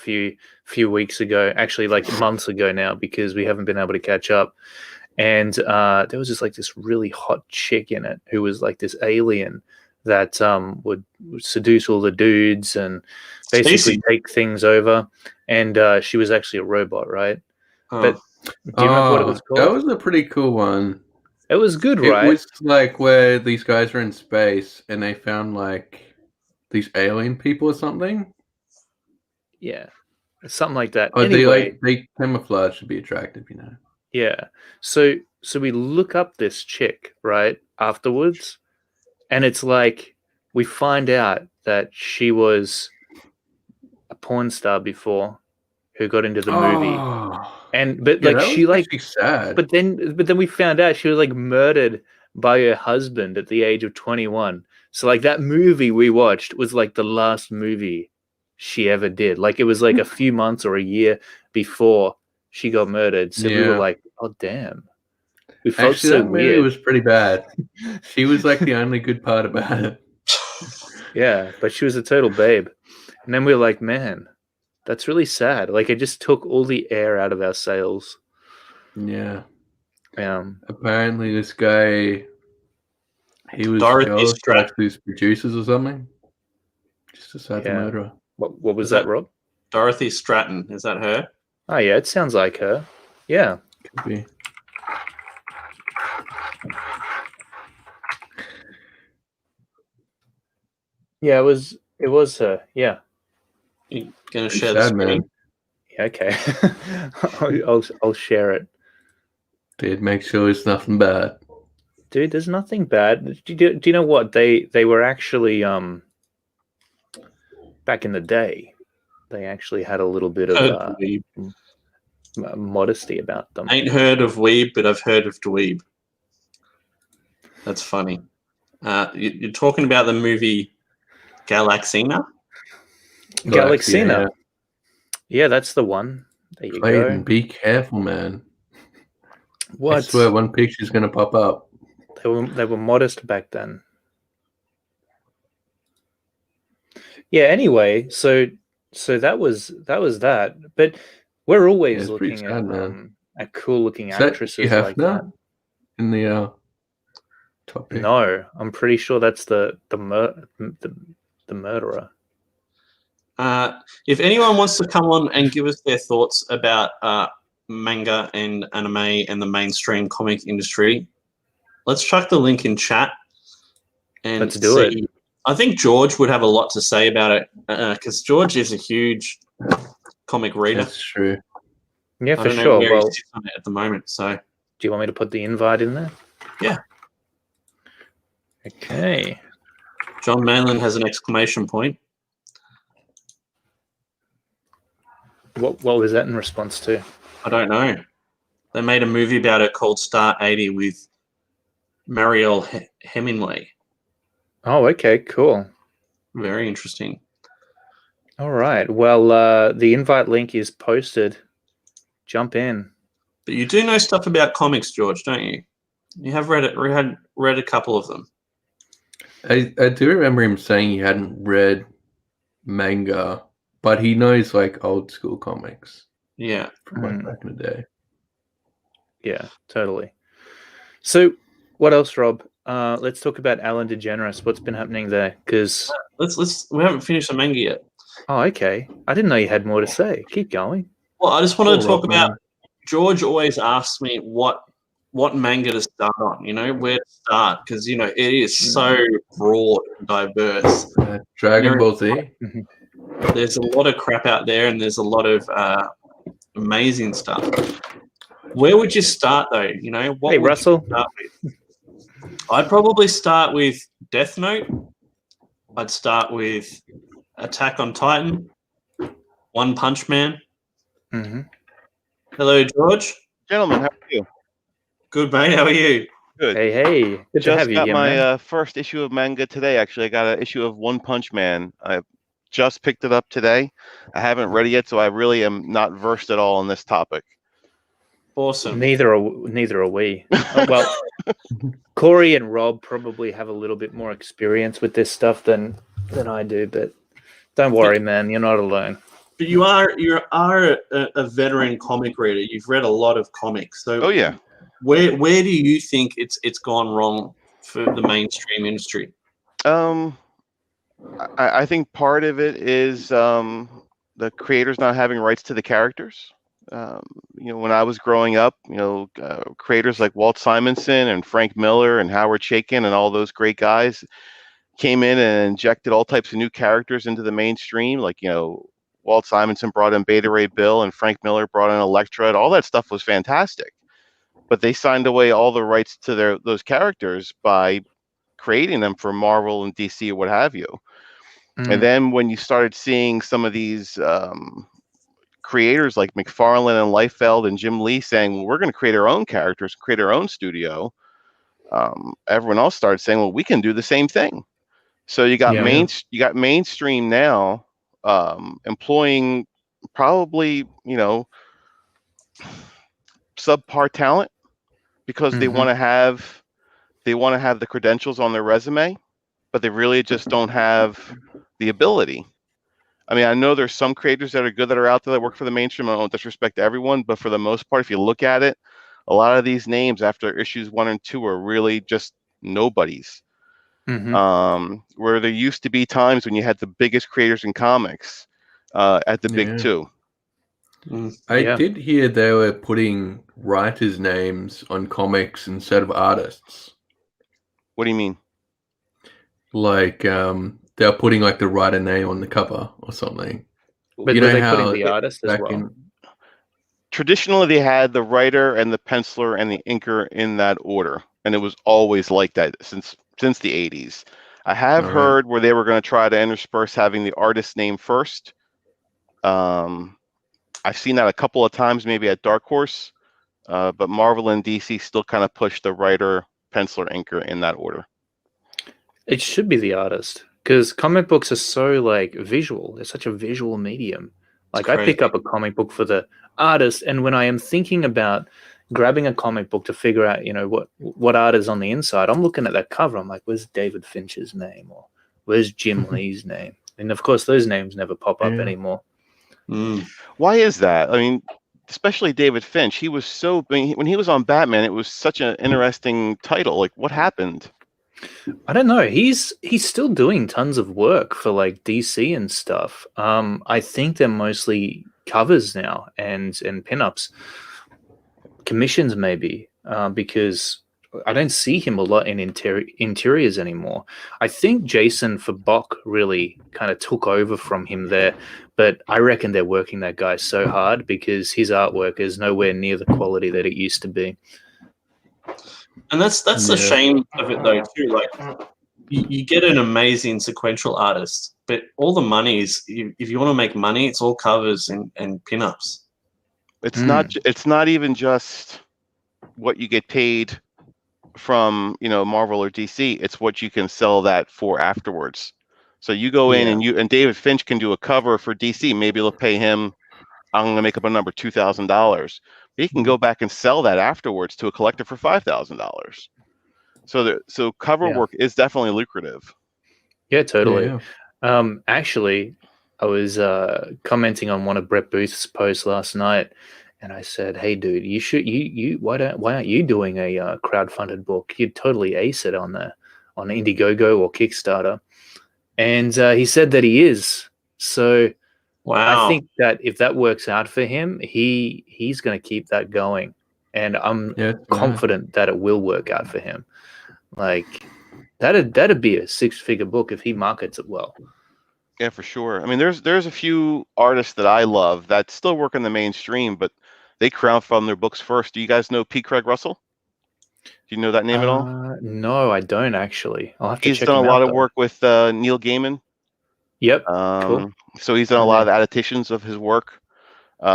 few weeks ago, actually like months ago now, because we haven't been able to catch up. And there was just like this really hot chick in it who was like this alien that would seduce all the dudes and basically Stacey. take things over. And she was actually a robot, right? Oh. But do you remember what it was called? That was a pretty cool one. It was good, It right? was like where these guys were in space and they found like these alien people or something. Yeah, something like that. Oh, Anyway, they camouflage to be attractive, you know. yeah. So we look up this chick, right, afterwards, and it's like we find out that she was a porn star before who got into the movie. But yeah, like that she was like actually sad. but then we found out she was like murdered by her husband at the age of 21. So like that movie we watched was like the last movie she ever did. Like it was like a few months or a year before she got murdered. So we were Yeah. like, oh damn. We felt Actually, so that movie weird. was pretty bad. She was like the only good part about it. Yeah, but she was a total babe. And then we were like, man, that's really sad. Like it just took all the air out of our sails. Yeah. Um, Apparently, this guy, he was Dorothy jealous of Stratton. like these producers or something. Just decided to Yeah. murder her. what was Is that, that- Rob? Dorothy Stratton. Is that her? Oh yeah, it sounds like her. Yeah. Could be. Yeah, it was her. Yeah. You gonna Pretty share the sad, screen? man. Yeah, okay. I'll share it. Did make sure it's nothing bad. Dude, there's nothing bad. Do you know what? They were actually back in the day, they actually had a little bit of Dweeb. modesty about them. Ain't heard of Weeb, but I've heard of Dweeb. That's funny. You're talking about the movie Galaxina? Galaxina. Yeah, that's the one. There you Clayton, go. be careful, man. What? I swear one picture's gonna pop up. They were modest back then. Yeah, anyway, so that was that. But we're always Yeah, it's pretty looking sad, man. at cool looking Is that actresses Hugh like that. Hefner in the top pick? No, I'm pretty sure that's the murderer. If anyone wants to come on and give us their thoughts about manga and anime and the mainstream comic industry, let's chuck the link in chat. And Let's do it. I think George would have a lot to say about it because George is a huge comic reader. That's true. Yeah, I for don't know sure. where Well, he sits on it at the moment. So do you want me to put the invite in there? Yeah. Okay. John Manlin has an exclamation point. What was that in response to? I don't know. They made a movie about it called Star 80 with Mariel Hemingway. Oh, okay, cool. Very interesting. All right. Well, the invite link is posted. Jump in. But you do know stuff about comics, George, don't you? You have read a couple of them. I do remember him saying he hadn't read manga, but he knows like old school comics Yeah. from like back in the day. Yeah, totally. So, what else, Rob? Let's talk about Alan Degeneres. What's been happening there? Because We haven't finished the manga yet. Oh, okay. I didn't know you had more to say. Keep going. Well, I just wanted to Poor talk Rob, about. man. George always asks me what manga to start on. Where to start, because it is so broad and diverse. Dragon Ball Z. There's a lot of crap out there, and there's a lot of amazing stuff. Where would you start, though? What Hey, would Russell. you start with? I'd probably start with Death Note. I'd start with Attack on Titan, One Punch Man. Mm-hmm. Hello, George. Gentlemen, how are you? Good, mate. How are you? Good. Hey. Good to have Just you got here, man. my first issue of manga today. Actually, I got an issue of One Punch Man. I just picked it up today. I haven't read it yet, so I really am not versed at all on this topic. Awesome. Neither are we. Well, Corey and Rob probably have a little bit more experience with this stuff than I do, but don't worry, man. You're not alone. But you are a veteran comic reader. You've read a lot of comics. So Oh yeah. where do you think it's gone wrong for the mainstream industry? I think part of it is the creators not having rights to the characters. When I was growing up, creators like Walt Simonson and Frank Miller and Howard Chaykin and all those great guys came in and injected all types of new characters into the mainstream. Like, Walt Simonson brought in Beta Ray Bill and Frank Miller brought in Elektra. And all that stuff was fantastic. But they signed away all the rights to those characters by creating them for Marvel and DC or what have you. And then when you started seeing some of these creators like McFarlane and Liefeld and Jim Lee saying, well, we're going to create our own characters, create our own studio, everyone else started saying, well, we can do the same thing. So you got mainstream now employing probably, subpar talent because they want to have the credentials on their resume, but they really just don't have the ability. I mean, I know there's some creators that are good that are out there that work for the mainstream. I don't disrespect to everyone, but for the most part, if you look at it, a lot of these names after issues 1 and 2 are really just nobodies. Where there used to be times when you had the biggest creators in comics at the big 2. I did hear they were putting writers' names on comics instead of artists. What do you mean? Like, they're putting like the writer name on the cover or something. But are they putting the artist as well? Traditionally, they had the writer and the penciler and the inker in that order, and it was always like that since the 80s. I have heard where they were going to try to intersperse having the artist name first. I've seen that a couple of times, maybe at Dark Horse, but Marvel and DC still kind of push the writer, penciler, inker in that order. It should be the artist, because comic books are so visual. They're such a visual medium. Like, I pick up a comic book for the artist, and when I am thinking about grabbing a comic book to figure out, what art is on the inside, I'm looking at that cover. I'm like, where's David Finch's name, or where's Jim Lee's name? And of course, those names never pop up anymore. Why is that? I mean, especially David Finch. He was when he was on Batman, it was such an interesting title. Like, what happened? I don't know. He's still doing tons of work for DC and stuff. I think they're mostly covers now and pinups, commissions maybe, because I don't see him a lot in interiors anymore. I think Jason Fabok really kind of took over from him there, but I reckon they're working that guy so hard because his artwork is nowhere near the quality that it used to be. And that's the shame of it, though, too. Like, you get an amazing sequential artist, but all the money is, if you want to make money, it's all covers and pinups. It's not even just what you get paid from Marvel or DC. It's what you can sell that for afterwards. So you go in and David Finch can do a cover for DC. Maybe they'll pay him, I'm going to make up a number, $2,000. He can go back and sell that afterwards to a collector for $5,000. So cover work is definitely lucrative. Yeah, totally. Actually, I was commenting on one of Brett Booth's posts last night, and I said, "Hey, dude, why aren't you doing a crowdfunded book? You'd totally ace it on Indiegogo or Kickstarter." And he said that he is. So Wow. I think that if that works out for him, he's going to keep that going, and I'm confident that it will work out for him. Like that'd be a 6-figure book if he markets it well. Yeah, for sure. I mean, there's a few artists that I love that still work in the mainstream, but they crowdfund their books first. Do you guys know P. Craig Russell? Do you know that name at all? No, I don't actually. I'll have to He's check done a him lot out, of though. work with Neil Gaiman. Yep. Cool. So he's done a lot of adaptations of his work.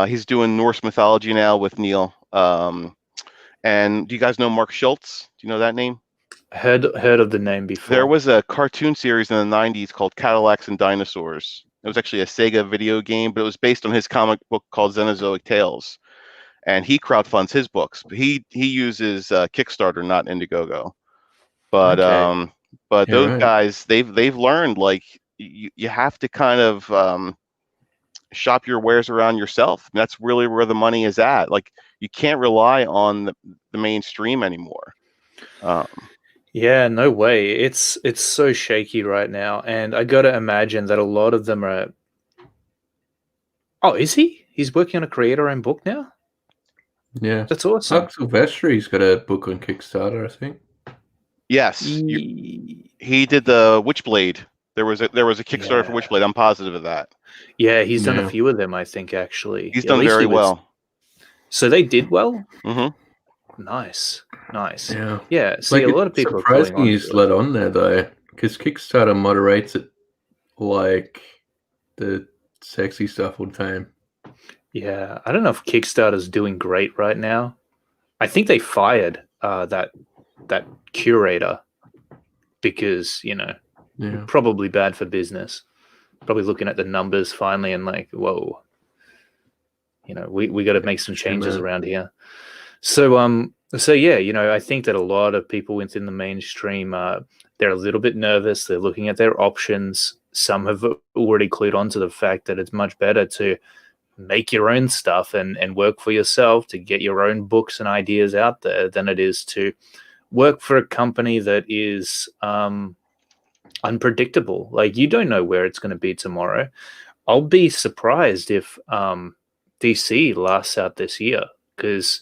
He's doing Norse mythology now with Neil. And do you guys know Mark Schultz? Do you know that name? Heard of the name before. There was a cartoon series in the 90s called Cadillacs and Dinosaurs. It was actually a Sega video game, but it was based on his comic book called Xenozoic Tales. And he crowdfunds his books. But he uses Kickstarter, not Indiegogo. But those guys, they've learned, like, you have to kind of shop your wares around yourself. And that's really where the money is at. Like, you can't rely on the mainstream anymore. Yeah, no way. It's so shaky right now, and I got to imagine that a lot of them are. Oh, is he? He's working on a creator-owned book now. Yeah, that's awesome. Mark Silvestri's got a book on Kickstarter, I think. Yes, he did the Witchblade. There was a Kickstarter for Witchblade. I'm positive of that. Yeah, he's done a few of them, I think. Actually, he's done very well. So they did well. Mm-hmm. Nice. Yeah. See, a lot of people. Surprising he's let on there though, because Kickstarter moderates it like the sexy stuff all the time. Yeah, I don't know if Kickstarter's doing great right now. I think they fired that curator because probably bad for business. Probably looking at the numbers finally and like, whoa, we got to make some changes around here. So yeah, I think that a lot of people within the mainstream, they're a little bit nervous. They're looking at their options. Some have already clued on to the fact that it's much better to make your own stuff and work for yourself to get your own books and ideas out there than it is to work for a company that is unpredictable. Like, you don't know where it's going to be tomorrow. I'll be surprised if DC lasts out this year because,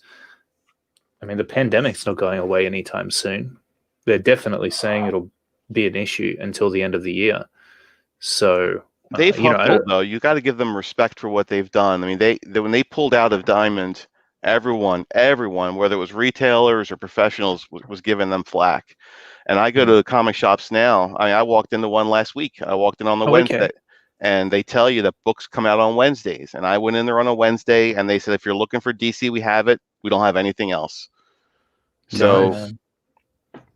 I mean, the pandemic's not going away anytime soon. They're definitely saying it'll be an issue until the end of the year. So they've hustled, though. You got to give them respect for what they've done. I mean, when they pulled out of Diamond, everyone, whether it was retailers or professionals, was giving them flack. And I go to comic shops now. I walked into one last week. I walked in on the Wednesday, and they tell you that books come out on Wednesdays. And I went in there on a Wednesday, and they said, if you're looking for DC, we have it. We don't have anything else. So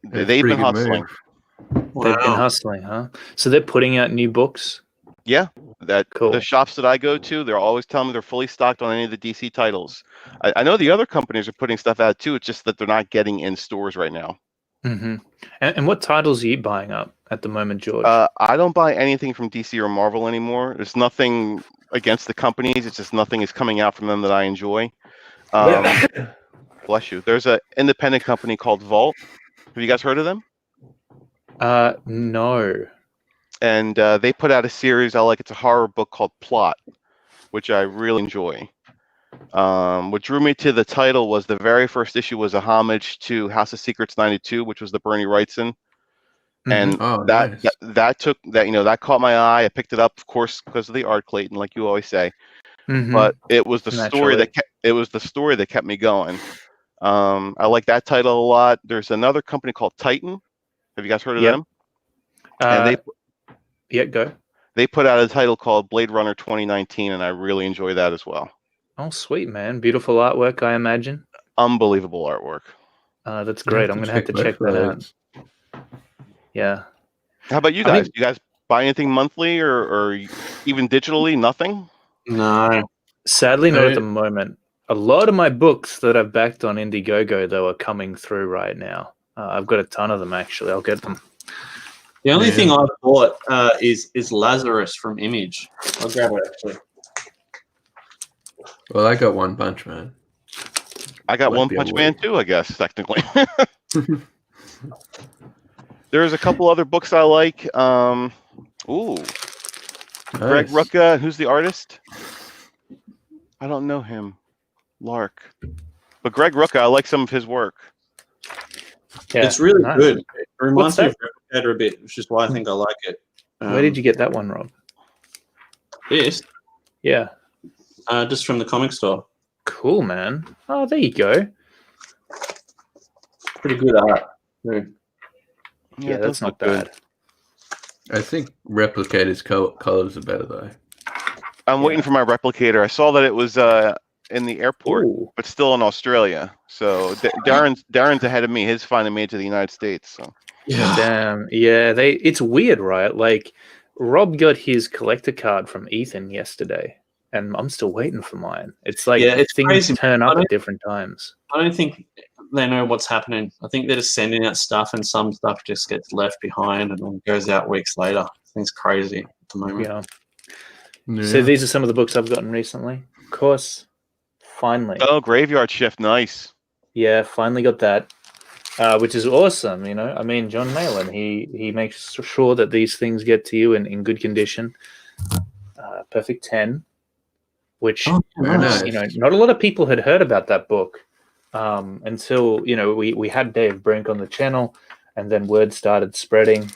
they've been hustling. They've been hustling, huh? So they're putting out new books? Yeah. The shops that I go to, they're always telling me they're fully stocked on any of the DC titles. I know the other companies are putting stuff out too. It's just that they're not getting in stores right now. Mm-hmm. And what titles are you buying up at the moment, George? I don't buy anything from DC or Marvel anymore. There's nothing against the companies. It's just nothing is coming out from them that I enjoy. Bless you. There's an independent company called Vault. Have you guys heard of them? No. And they put out a series I like. It's a horror book called Plot, which I really enjoy. What drew me to the title was the very first issue was a homage to House of Secrets 92, which was the Bernie Wrightson. And that caught my eye. I picked it up, of course, because of the art, Clayton, like you always say. But it was the story that kept me going. I like that title a lot. There's another company called Titan. Have you guys heard of them? And go. They put out a title called Blade Runner 2019, and I really enjoy that as well. Oh, sweet, man. Beautiful artwork, I imagine. Unbelievable artwork. That's great. I'm going to have to check that out. Yeah. How about you guys? Do you guys buy anything monthly or even digitally? Nothing? No. Sadly, not at the moment. A lot of my books that I've backed on Indiegogo, though, are coming through right now. I've got a ton of them, actually. I'll get them. The only thing I've bought is Lazarus from Image. I'll grab it, actually. Well, I got One Punch Man. I got One Punch Man too, I guess, technically. There's a couple other books I like. Greg Nice. Rucka, who's the artist? I don't know him. Lark. But Greg Rucka, I like some of his work. Yeah, It's really nice. good. It reminds me What's of Replicator a bit, which is why I think I like it. Where did you get that one, Rob? This? Yeah. Just from the comic store. Cool, man. Oh, there you go. Pretty good art. Yeah, it that's does not look good. bad. I think Replicator's colors are better though. I'm waiting for my Replicator. I saw that it was in the airport, Ooh. but still in Australia. So Darren's ahead of me. His finally made it to the United States. So Yeah. Damn. Yeah, it's weird, right? Like, Rob got his collector card from Ethan yesterday, and I'm still waiting for mine. It's like it's things crazy. turn up at different times. I don't think they know what's happening. I think they're just sending out stuff, and some stuff just gets left behind and then goes out weeks later. I think it's crazy at the moment. Yeah. Yeah. So these are some of the books I've gotten recently. Of course, finally. oh, Graveyard Shift, nice. Yeah, finally got that, which is awesome. You know, I mean, John Malin, he makes sure that these things get to you in good condition. Perfect 10, which very nice. you know, not a lot of people had heard about that book until, you know, we had Dave Brink on the channel, and then word started spreading.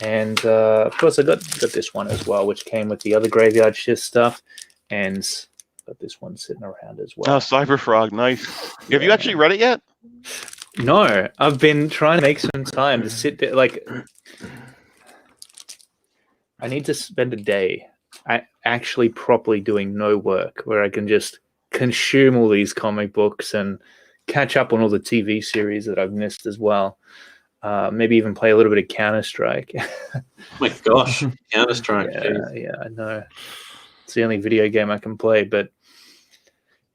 And of course, I got this one as well, which came with the other Graveyard Shift stuff, and got this one sitting around as well. Oh, Cyberfrog, nice. Have you actually read it yet? No, I've been trying to make some time to sit there. Like, I need to spend a day actually properly doing no work, where I can just consume all these comic books and catch up on all the TV series that I've missed as well. Maybe even play a little bit of Counter-Strike. Oh my gosh, Counter-Strike. Yeah, I know. It's the only video game I can play, but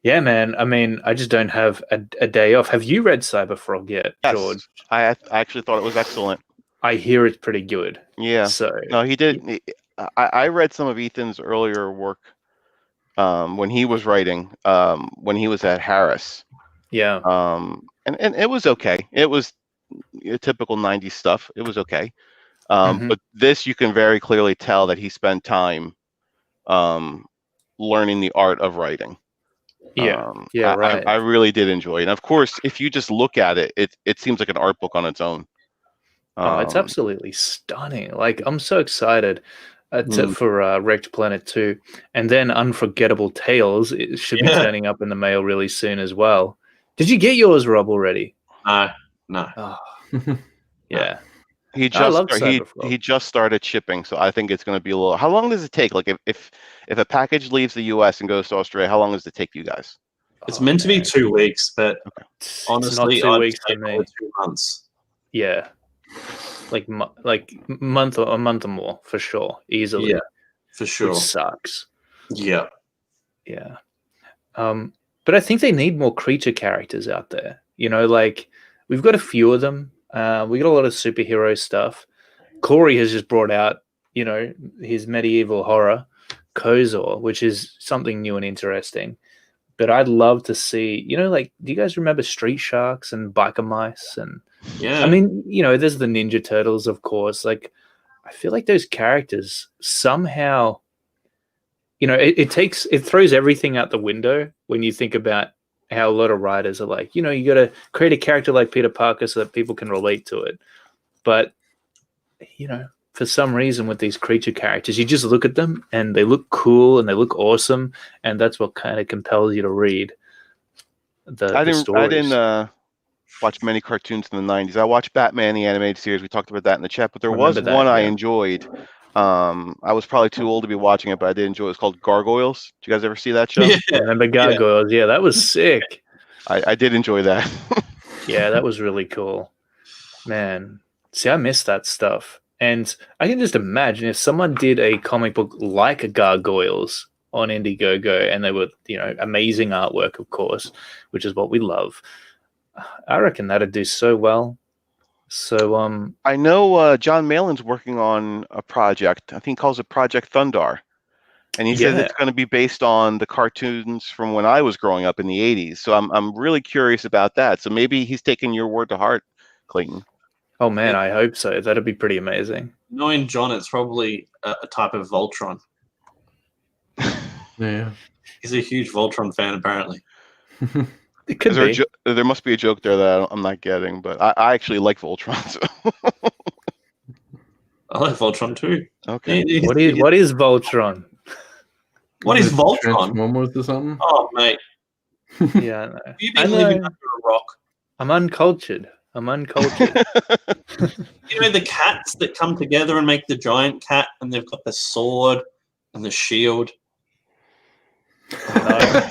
yeah, man. I mean, I just don't have a day off. Have you read Cyberfrog yet, Yes. George? I actually thought it was excellent. I hear it's pretty good. Yeah. So No, he did. I read some of Ethan's earlier work when he was writing, when he was at Harris. yeah, And it was okay. It was typical 90s stuff. It was okay. But this, you can very clearly tell that he spent time learning the art of writing. right. I really did enjoy it. And of course, if you just look at it, it seems like an art book on its own. It's absolutely stunning. Like, I'm so excited for Wrecked Planet 2. And then Unforgettable Tales, it should be turning up in the mail really soon as well. Did you get yours, Rob, already? No. Oh, yeah. He just started shipping, so I think it's going to be a little. How long does it take? Like, if a package leaves the U.S. and goes to Australia, how long does it take you guys? It's meant to be 2 weeks, but honestly, it's not 2 I'd weeks say for me. 2 months. Yeah, like month or a month or more for sure, easily. Yeah, for sure. Which sucks. Yeah. But I think they need more creature characters out there. You know, like, we've got a few of them. We got a lot of superhero stuff. Corey has just brought out, you know, his medieval horror, Kozor, which is something new and interesting. But I'd love to see, you know, like, do you guys remember Street Sharks and Biker Mice? And I mean, you know, there's the Ninja Turtles, of course. Like, I feel like those characters somehow, you know, it throws everything out the window when you think about how a lot of writers are like, you know, you got to create a character like Peter Parker so that people can relate to it. But, you know, for some reason with these creature characters, you just look at them and they look cool and they look awesome, and that's what kind of compels you to read the stories. I didn't watch many cartoons in the 90s. I watched Batman, the animated series. We talked about that in the chat, but there was one I enjoyed. I was probably too old to be watching it, but I did enjoy it. It's called Gargoyles. Did you guys ever see that show? Yeah, I remember Gargoyles. Yeah, that was sick. I did enjoy that. Yeah, that was really cool. Man, see, I miss that stuff. And I can just imagine if someone did a comic book like a Gargoyles on Indiegogo, and they were, you know, amazing artwork, of course, which is what we love. I reckon that'd do so well. So I know John Malin's working on a project. I think he calls it Project Thundar. And he says it's going to be based on the cartoons from when I was growing up in the 80s. So I'm really curious about that. So maybe he's taking your word to heart, Clayton. Oh, man, I hope so. That'd be pretty amazing. Knowing John, it's probably a type of Voltron. Yeah. He's a huge Voltron fan, apparently. It could be. There must be a joke there that I'm not getting, but I actually like Voltron. So. I like Voltron too. Okay. What is Voltron? What is Voltron? Transformers or something? Oh, mate. Yeah, I know. You've been living under a rock. I'm uncultured. You know the cats that come together and make the giant cat, and they've got the sword and the shield. No.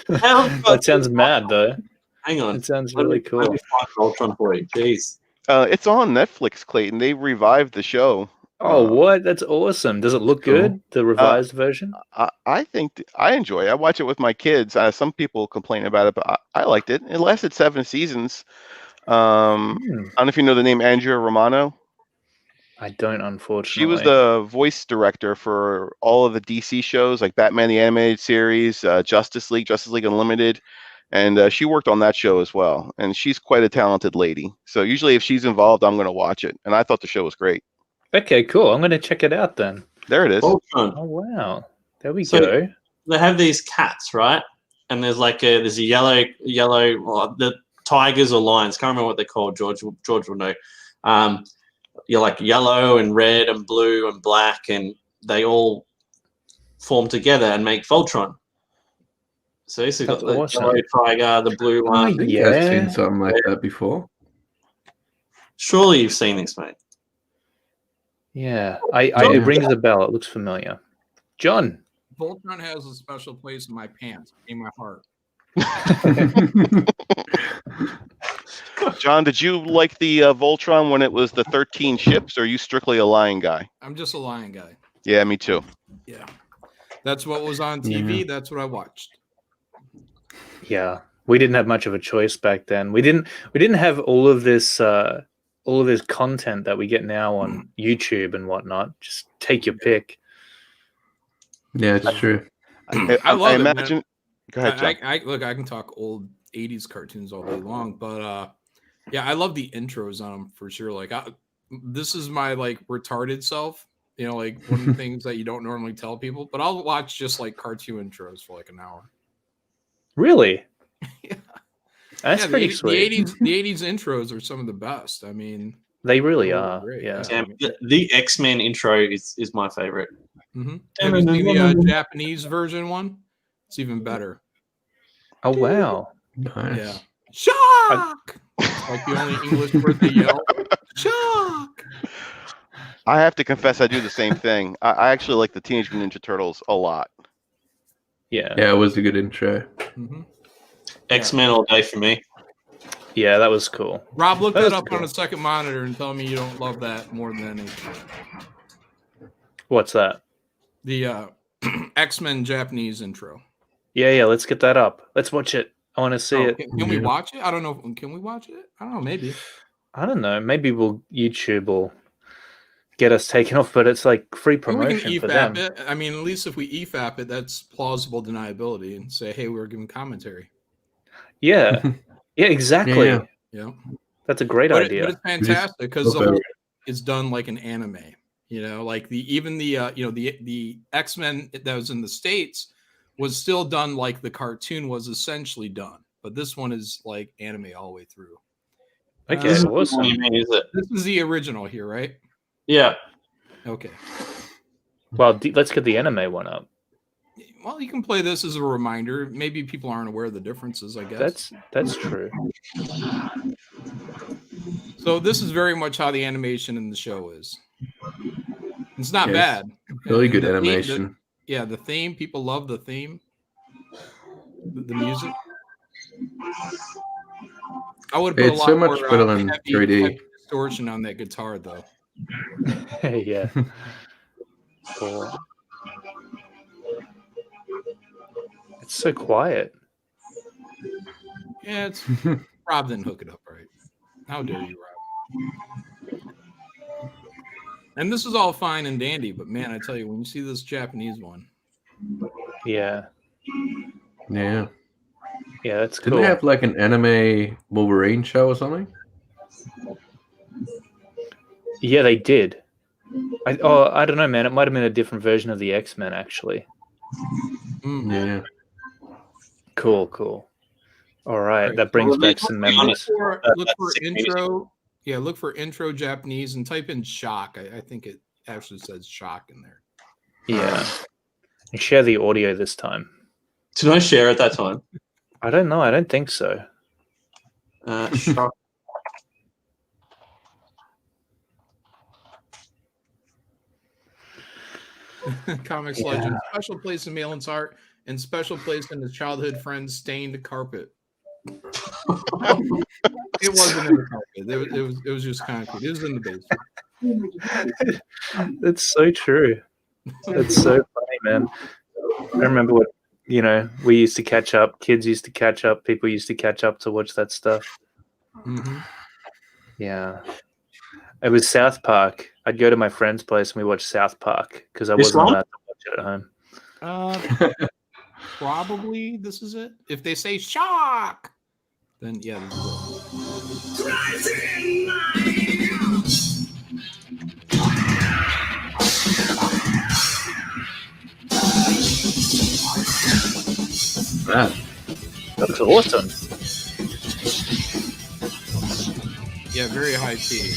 That sounds mad, though. Hang on. It sounds really cool. Let me find Voltron for you. Jeez. It's on Netflix, Clayton. They revived the show. Oh, what? That's awesome. Does it look good? The revised version? I think I enjoy it. I watch it with my kids. Some people complain about it, but I liked it. It lasted 7 seasons. I don't know if you know the name Andrea Romano. I don't, unfortunately. She was the voice director for all of the DC shows, like Batman the Animated Series, Justice League Unlimited, and she worked on that show as well. And she's quite a talented lady. So usually if she's involved, I'm going to watch it. And I thought the show was great. Okay, cool. I'm going to check it out then. There it is. Voltron. Oh, wow. There we go. They have these cats, right? And there's like there's a yellow, the tigers or lions. Can't remember what they're called. George will know. You're like yellow and red and blue and black, and they all form together and make Voltron. So this has got the yellow tiger, the blue one. Yeah, I've seen something like that before. Surely you've seen this, mate. Yeah, it rings a bell. It looks familiar. John. Voltron has a special place in my pants, in my heart. John, did you like the Voltron when it was the 13 ships, or are you strictly a Lion guy? I'm just a Lion guy. Yeah, me too. Yeah, that's what was on TV. Yeah. That's what I watched. Yeah, we didn't have much of a choice back then. We didn't have all of this content that we get now on YouTube and whatnot. Just take your pick. Yeah, it's true. I imagine. Go ahead, John. I can talk old 80s cartoons all day long, but yeah, I love the intros on them for sure. Like this is my like retarded self, you know, like one of the things that you don't normally tell people, but I'll watch just like cartoon intros for like an hour. Really? Yeah. That's pretty sweet. The 80s intros are some of the best. I mean, they really are. Great. Yeah. The X-Men intro is my favorite. Mm-hmm. Have you seen the Japanese version one? It's even better. Oh wow! Nice. Yeah. Shock! Like the only English word they yell. Shock! I have to confess, I do the same thing. I actually like the Teenage Mutant Ninja Turtles a lot. Yeah. Yeah, it was a good intro. Mm-hmm. X-Men all day for me. Yeah, that was cool. Rob, look that up on a second monitor and tell me you don't love that more than anything. What's that? The X-Men Japanese intro. Yeah, let's get that up. Let's watch it. I want to see it. Can we watch it? I don't know. Can we watch it? I don't know. Maybe. I don't know. Maybe YouTube will get us taken off, but it's like free promotion for them. It. I mean, at least if we EFAP it, that's plausible deniability and say, hey, we're giving commentary. Yeah. Yeah, exactly. Yeah. That's a great idea. But it's fantastic because it's done like an anime. You know, like the X-Men that was in the States was still done like the cartoon was essentially done, but this one is like anime all the way through. Okay, awesome. This is the original here, right? Yeah. Okay. Well, let's get the anime one up. Well, you can play this as a reminder. Maybe people aren't aware of the differences, I guess. That's true. So this is very much how the animation in the show is. It's not bad. Really good animation. The theme. People love the theme. The music. I would put a lot much more better than 3D distortion on that guitar, though. Yeah. Cool. It's so quiet. Yeah, it's Rob didn't hook it up right. How dare you, Rob? And this is all fine and dandy, but man, I tell you, when you see this Japanese one. Yeah. Yeah. Yeah, that's cool. Didn't they have like an anime Wolverine show or something? Yeah, they did. I don't know, man. It might have been a different version of the X-Men, actually. Yeah. Cool. All right, Right. that brings Well, back some memories. Look for sick intro. Yeah, look for intro Japanese and type in shock. I think it actually says shock in there. Yeah, and share the audio this time. Did I share at that time? I don't know. I don't think so. Shock. Comics legend, special place in Malin's heart, and special place in his childhood friend's stained carpet. It wasn't in the carpet. It was just concrete. It was in the basement. That's so true. That's so funny, man. I remember what we used to catch up. Kids used to catch up. People used to catch up to watch that stuff. Mm-hmm. Yeah. It was South Park. I'd go to my friend's place and we watched South Park because I This wasn't one? allowed to watch it at home. Probably this is it. If they say shock, then yeah, this is Man. That's awesome. Yeah, very high T.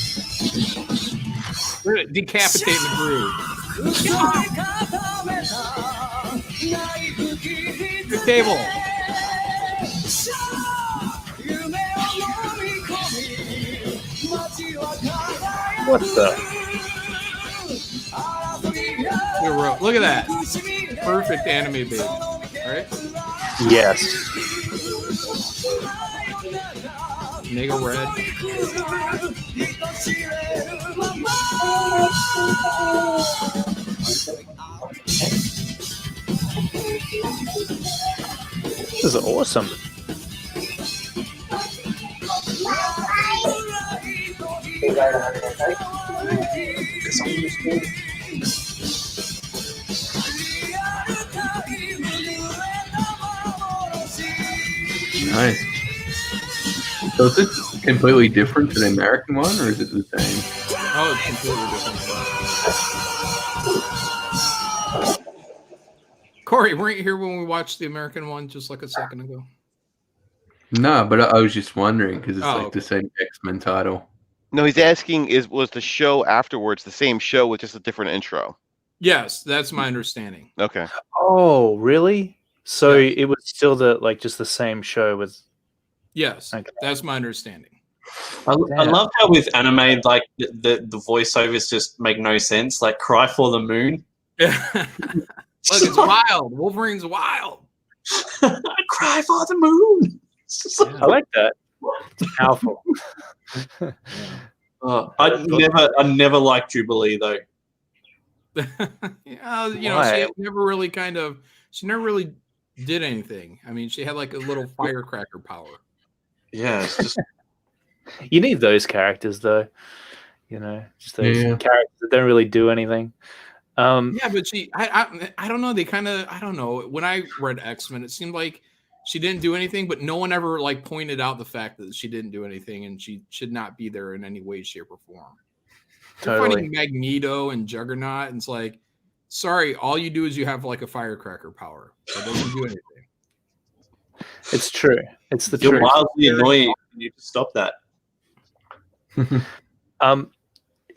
We're gonna decapitate the groove. Your table. What the? Look at that. Perfect anime baby. All right? Yes. Mega red. This is awesome. Nice. So is this completely different to the American one, or is it the same? Oh, it's completely different. Corey, weren't you here when we watched the American one just like a second ago? No, but I was just wondering because it's Okay. the same X-Men title. No, he's asking was the show afterwards the same show with just a different intro? Yes, that's my understanding. Okay. Oh, really? So Yeah. it was still just the same show with. Yes, Okay. that's my understanding. I love how with anime, like the voiceovers just make no sense. Like "Cry for the Moon." Look, it's wild. Wolverine's wild. Cry for the moon. I like that. It's powerful. I never liked Jubilee though. Yeah, Why? she never really did anything. I mean, she had like a little firecracker power. Yeah, it's just You need those characters, though. Just those Yeah. characters that don't really do anything. Yeah, but I don't know. They kind of, I don't know. When I read X-Men, it seemed like she didn't do anything, but no one ever like pointed out the fact that she didn't do anything and she should not be there in any way, shape, or form. They're Totally. fighting Magneto and Juggernaut, and it's like, sorry, all you do is you have like a firecracker power. That doesn't do anything. It's true. It's the you're truth. wildly annoying. You need to stop that.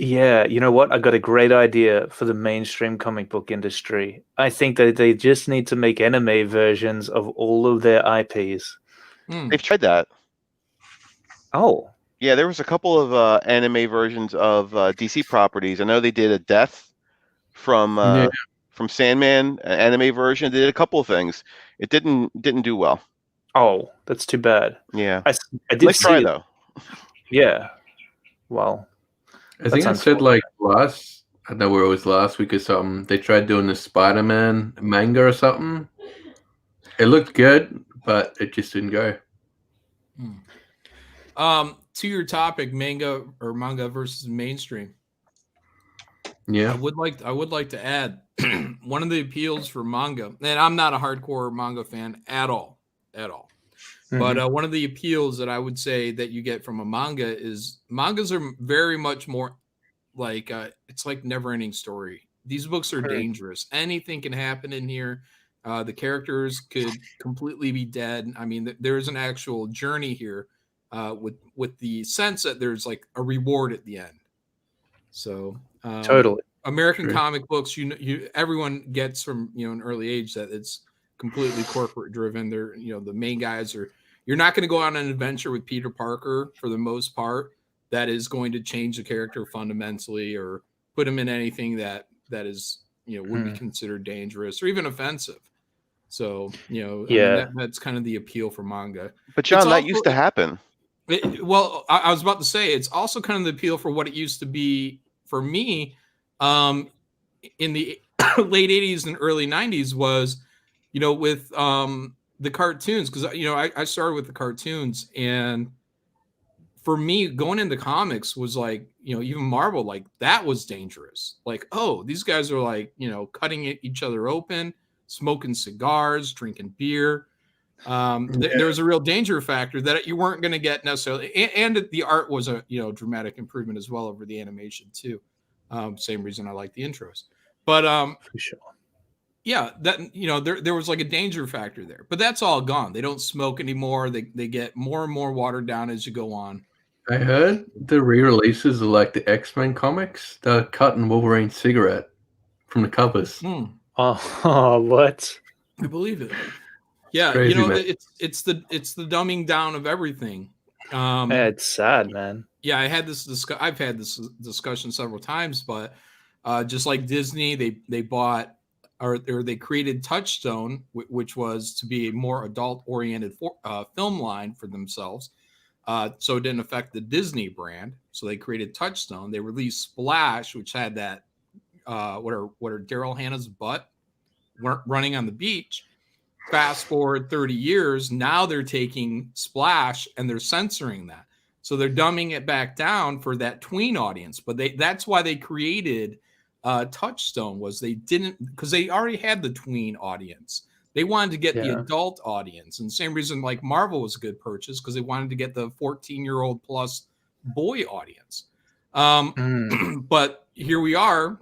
Yeah, you know what? I got a great idea for the mainstream comic book industry. I think that they just need to make anime versions of all of their IPs. They've tried that. Oh, Yeah, there was a couple of anime versions of DC properties. I know they did a Death from Sandman, an anime version. They did a couple of things. It didn't do well. oh, that's too bad. Yeah. I did Nice see try it. though. Yeah. Well, I think I sounds said cool. I don't know where it was last week or something. They tried doing the Spider-Man manga or something. It looked good, but it just didn't go. To your topic, manga versus mainstream. Yeah. I would like to add one of the appeals for manga, and I'm not a hardcore manga fan at all. But one of the appeals that I would say that you get from a manga is mangas are very much more like it's like never-ending story. These books are dangerous. Anything can happen in here. The characters could completely be dead. I mean, there's an actual journey here with the sense that there's like a reward at the end. So Totally. American True. comic books, everyone gets from an early age that it's completely corporate driven. They're the main guys are. You're not going to go on an adventure with Peter Parker for the most part that is going to change the character fundamentally or put him in anything that is would be considered dangerous or even offensive. So I mean, that's kind of the appeal for manga. But John, that used to happen. Well, I was about to say it's also kind of the appeal for what it used to be for me in the late 80s and early 90s was with the cartoons, because I started with the cartoons, and for me going into comics was like even Marvel, like that was dangerous. Like, oh, these guys are like cutting each other open, smoking cigars, drinking beer. There was a real danger factor that you weren't going to get necessarily, and the art was a dramatic improvement as well over the animation too. Same reason I like the intros, but For sure. yeah, that there was like a danger factor there, but that's all gone. They don't smoke anymore. They get more and more watered down as you go on. I heard the re-releases of like the X-Men comics. They're cutting Wolverine's cigarette from the covers. Oh, what? I believe it. Yeah, Crazy, man. it's the dumbing down of everything. Yeah, it's sad, man. Yeah, I've had this discussion several times, but just like Disney, they bought or they created Touchstone, which was to be a more adult-oriented film line for themselves. So it didn't affect the Disney brand. So they created Touchstone. They released Splash, which had that what are Daryl Hannah's butt running on the beach. Fast forward 30 years, now they're taking Splash and they're censoring that. So they're dumbing it back down for that tween audience. But that's why they created Touchstone, was they didn't, because they already had the tween audience. They wanted to get the adult audience. And same reason like Marvel was a good purchase, because they wanted to get the 14-year-old plus boy audience. But here we are.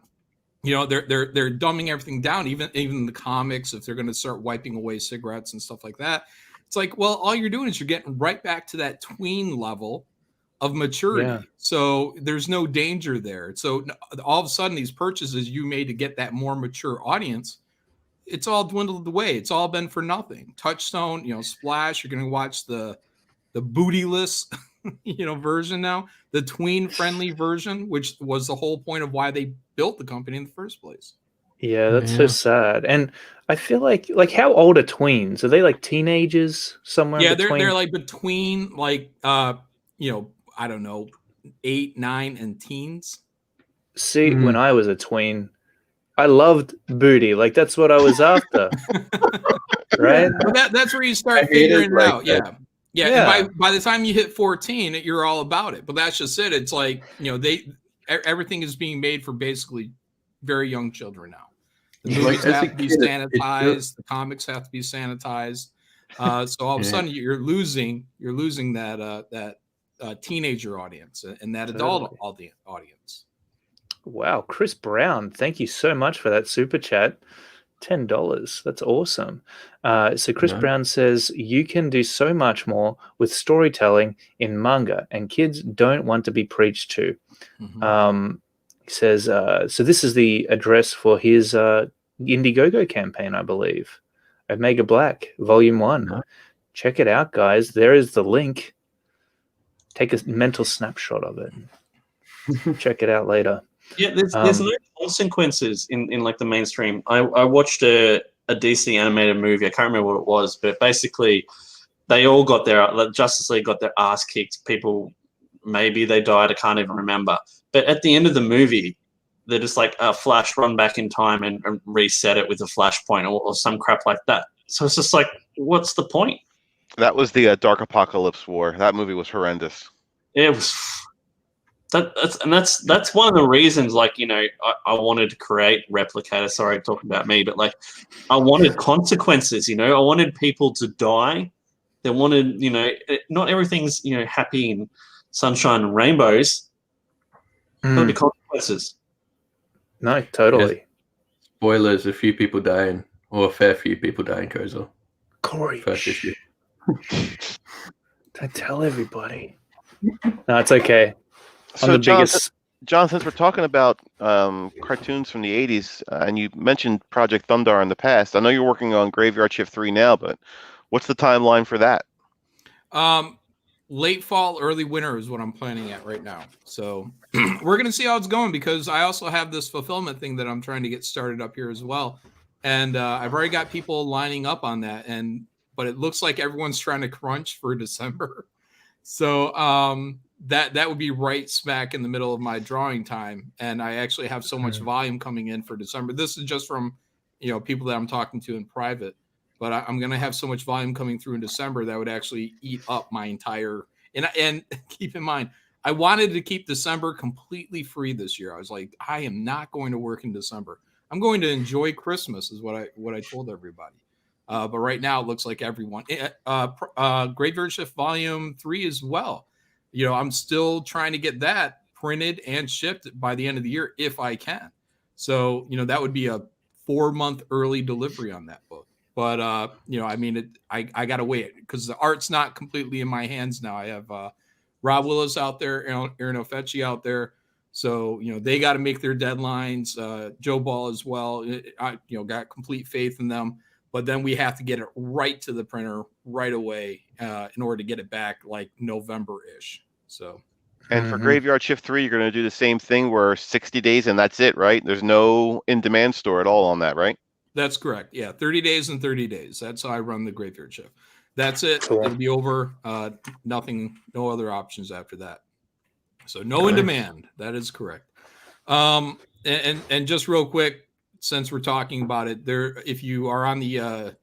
They're dumbing everything down, even the comics, if they're going to start wiping away cigarettes and stuff like that. It's like, well, all you're doing is you're getting right back to that tween level of maturity. Yeah. So there's no danger there. So all of a sudden, these purchases you made to get that more mature audience, it's all dwindled away. It's all been for nothing. Touchstone, Splash, you're going to watch the bootyless version now, the tween friendly version, which was the whole point of why they built the company in the first place. Yeah, that's so sad. And I feel like how old are tweens? Are they like teenagers somewhere? Yeah, between? they're like between like I don't know, 8, 9, and teens. See, when I was a tween, I loved booty. Like that's what I was after. Right? Well, that's where you start figuring it out. Yeah. Yeah. And by the time you hit 14, you're all about it. But that's just it. It's like, everything is being made for basically very young children now. The movies have to be sanitized. The comics have to be sanitized. So all of a sudden you're losing that teenager audience and that adult audience. Wow, Chris Brown, thank you so much for that super chat. $10. That's awesome. So Chris Brown says, you can do so much more with storytelling in manga, and kids don't want to be preached to. He says, so this is the address for his Indiegogo campaign, I believe. Omega Black, Volume 1. Check it out, guys. There is the link. Take a mental snapshot of it. Check it out later. Yeah, there's no consequences in like the mainstream. I watched a DC animated movie. I can't remember what it was, but basically they all got Justice League got their ass kicked. People, maybe they died. I can't even remember. But at the end of the movie, they're just like a Flash run back in time and reset it with a flashpoint or some crap like that. So it's just like, what's the point? That was the Dark Apocalypse War. That movie was horrendous. It was. That's one of the reasons, like, I wanted to create Replicator. Sorry, talking about me, but like, I wanted consequences. I wanted people to die. They wanted, not everything's happy and sunshine and rainbows. There'll be consequences. No, totally. Spoilers: a few people dying. Or a fair few people die in Koza. Corey, First issue. don't tell everybody. No, it's okay. So, I'm the John, biggest. John, since we're talking about cartoons from the 80s, and you mentioned Project Thundar in the past, I know you're working on Graveyard Shift 3 now, but what's the timeline for that? Late fall, early winter is what I'm planning at right now. So we're going to see how it's going, because I also have this fulfillment thing that I'm trying to get started up here as well. And I've already got people lining up on that. But it looks like everyone's trying to crunch for December. So that would be right smack in the middle of my drawing time. And I actually have so much volume coming in for December. This is just from, people that I'm talking to in private. But I'm going to have so much volume coming through in December that would actually eat up my entire. And keep in mind, I wanted to keep December completely free this year. I was like, I am not going to work in December. I'm going to enjoy Christmas, is what I told everybody. But right now, it looks like everyone. Graveyard Shift Volume 3 as well. I'm still trying to get that printed and shipped by the end of the year if I can. So, that would be a 4-month early delivery on that book. But, I got to wait because the art's not completely in my hands now. I have Rob Willis out there, Aaron Ofechi out there. So, they got to make their deadlines. Joe Ball as well. I got complete faith in them. But then we have to get it right to the printer right away in order to get it back like November-ish. So. And for Graveyard Shift 3, you're going to do the same thing where 60 days and that's it, right? There's no in-demand store at all on that, right? That's correct. Yeah, 30 days and 30 days. That's how I run the Graveyard Shift. That's it. Cool. It'll be over. Nothing, no other options after that. So no in demand. That is correct. And just real quick, since we're talking about it, if you are on the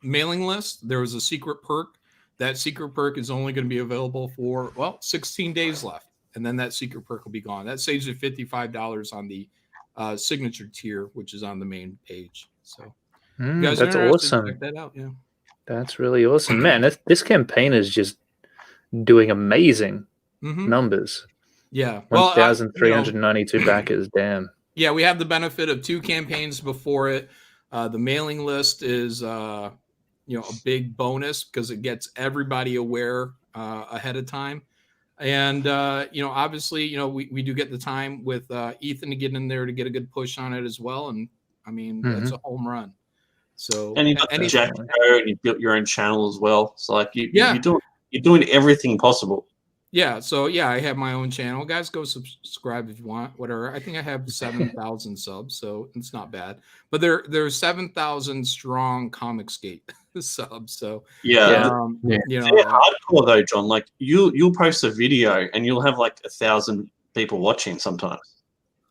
mailing list, there was a secret perk. That secret perk is only going to be available for 16 days left, and then that secret perk will be gone. That saves you $55 on the signature tier, which is on the main page. So you guys that's awesome. check that out. Yeah, that's really awesome, man. This campaign is just doing amazing numbers. Yeah, 1,392 backers. Damn. Yeah, we have the benefit of 2 campaigns before it. The mailing list is a big bonus because it gets everybody aware ahead of time. And, obviously, we do get the time with Ethan to get in there to get a good push on it as well. And, I mean, that's a home run. So, and you got the Jack Show, and you built your own channel as well. So, like, you're doing everything possible. Yeah. So, yeah, I have my own channel. Guys, go subscribe if you want, whatever. I think I have 7,000 subs, so it's not bad. But there's 7,000 strong Comicsgate subs. So, they're hardcore though, John. Like you'll post a video and you'll have like 1,000 people watching sometimes.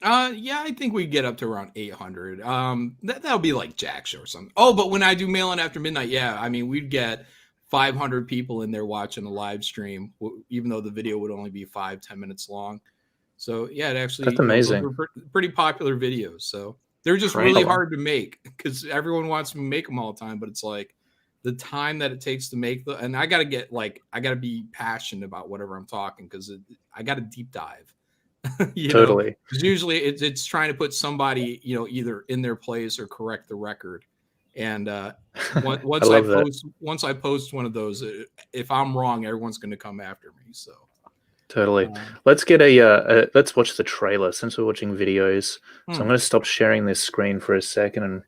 I think we get up to around 800. That'll be like Jack Show or something. Oh, but when I do Mail In After Midnight, we'd get 500 people in there watching a live stream, even though the video would only be 5-10 minutes long. So it actually that's amazing. Those were pretty popular videos. So they're just really hard to make because everyone wants to make them all the time, but it's like the time that it takes to make and I got to be passionate about whatever I'm talking because I got to deep dive. Totally. Because usually it's trying to put somebody, either in their place or correct the record. And once I post one of those, if I'm wrong, everyone's going to come after me. So totally. Let's get let's watch the trailer since we're watching videos. So I'm going to stop sharing this screen for a second and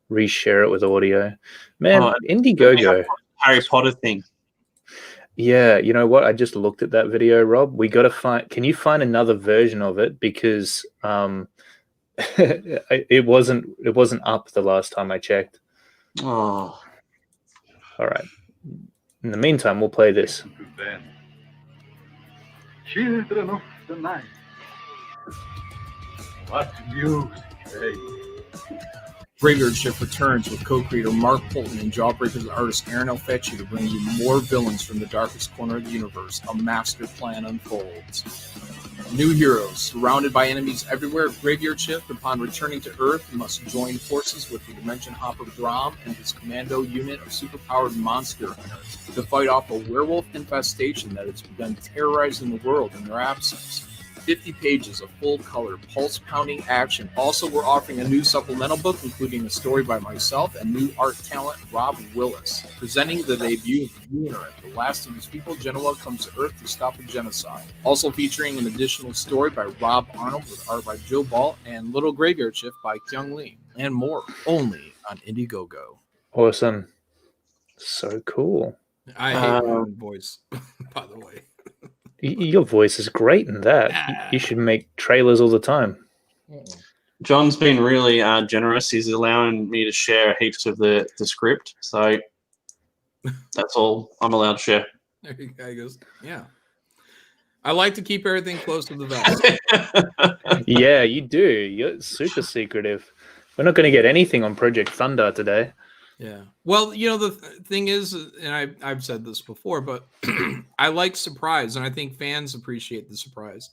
reshare it with audio. Man, Indiegogo. Harry Potter thing. Yeah, you know what? I just looked at that video, Rob. We got to find. Can you find another version of it because it wasn't up the last time I checked. Oh. All right. In the meantime, we'll play this. Children of the night. What music, hey? Graveyard Shift returns with co-creator Mark Polton and Jawbreakers artist Aaron Ofechi to bring you more villains from the darkest corner of the universe. A master plan unfolds. New heroes, surrounded by enemies everywhere, Graveyard Shift, upon returning to Earth, must join forces with the Dimension Hopper Grom and his commando unit of superpowered monster hunters to fight off a werewolf infestation that has begun terrorizing the world in their absence. 50 pages of full-color, pulse-pounding action. Also, we're offering a new supplemental book, including a story by myself and new art talent Rob Willis, presenting the debut of Degeneres, the last of his people. Genoa comes to Earth to stop a genocide. Also featuring an additional story by Rob Arnold with art by Joe Ball and Little Graveyard Shift by Kyung Lee, and more, only on Indiegogo. Awesome. So cool. I hate my own voice, by the way. Your voice is great in that. You should make trailers all the time. John's been really generous. He's allowing me to share heaps of the script. So that's all I'm allowed to share. There you go. He goes, yeah. I like to keep everything close to the vest. Yeah, you do. You're super secretive. We're not going to get anything on Project Thunder today. Yeah. Well, you know, the thing is, and I've said this before, but I like surprise, and I think fans appreciate the surprise.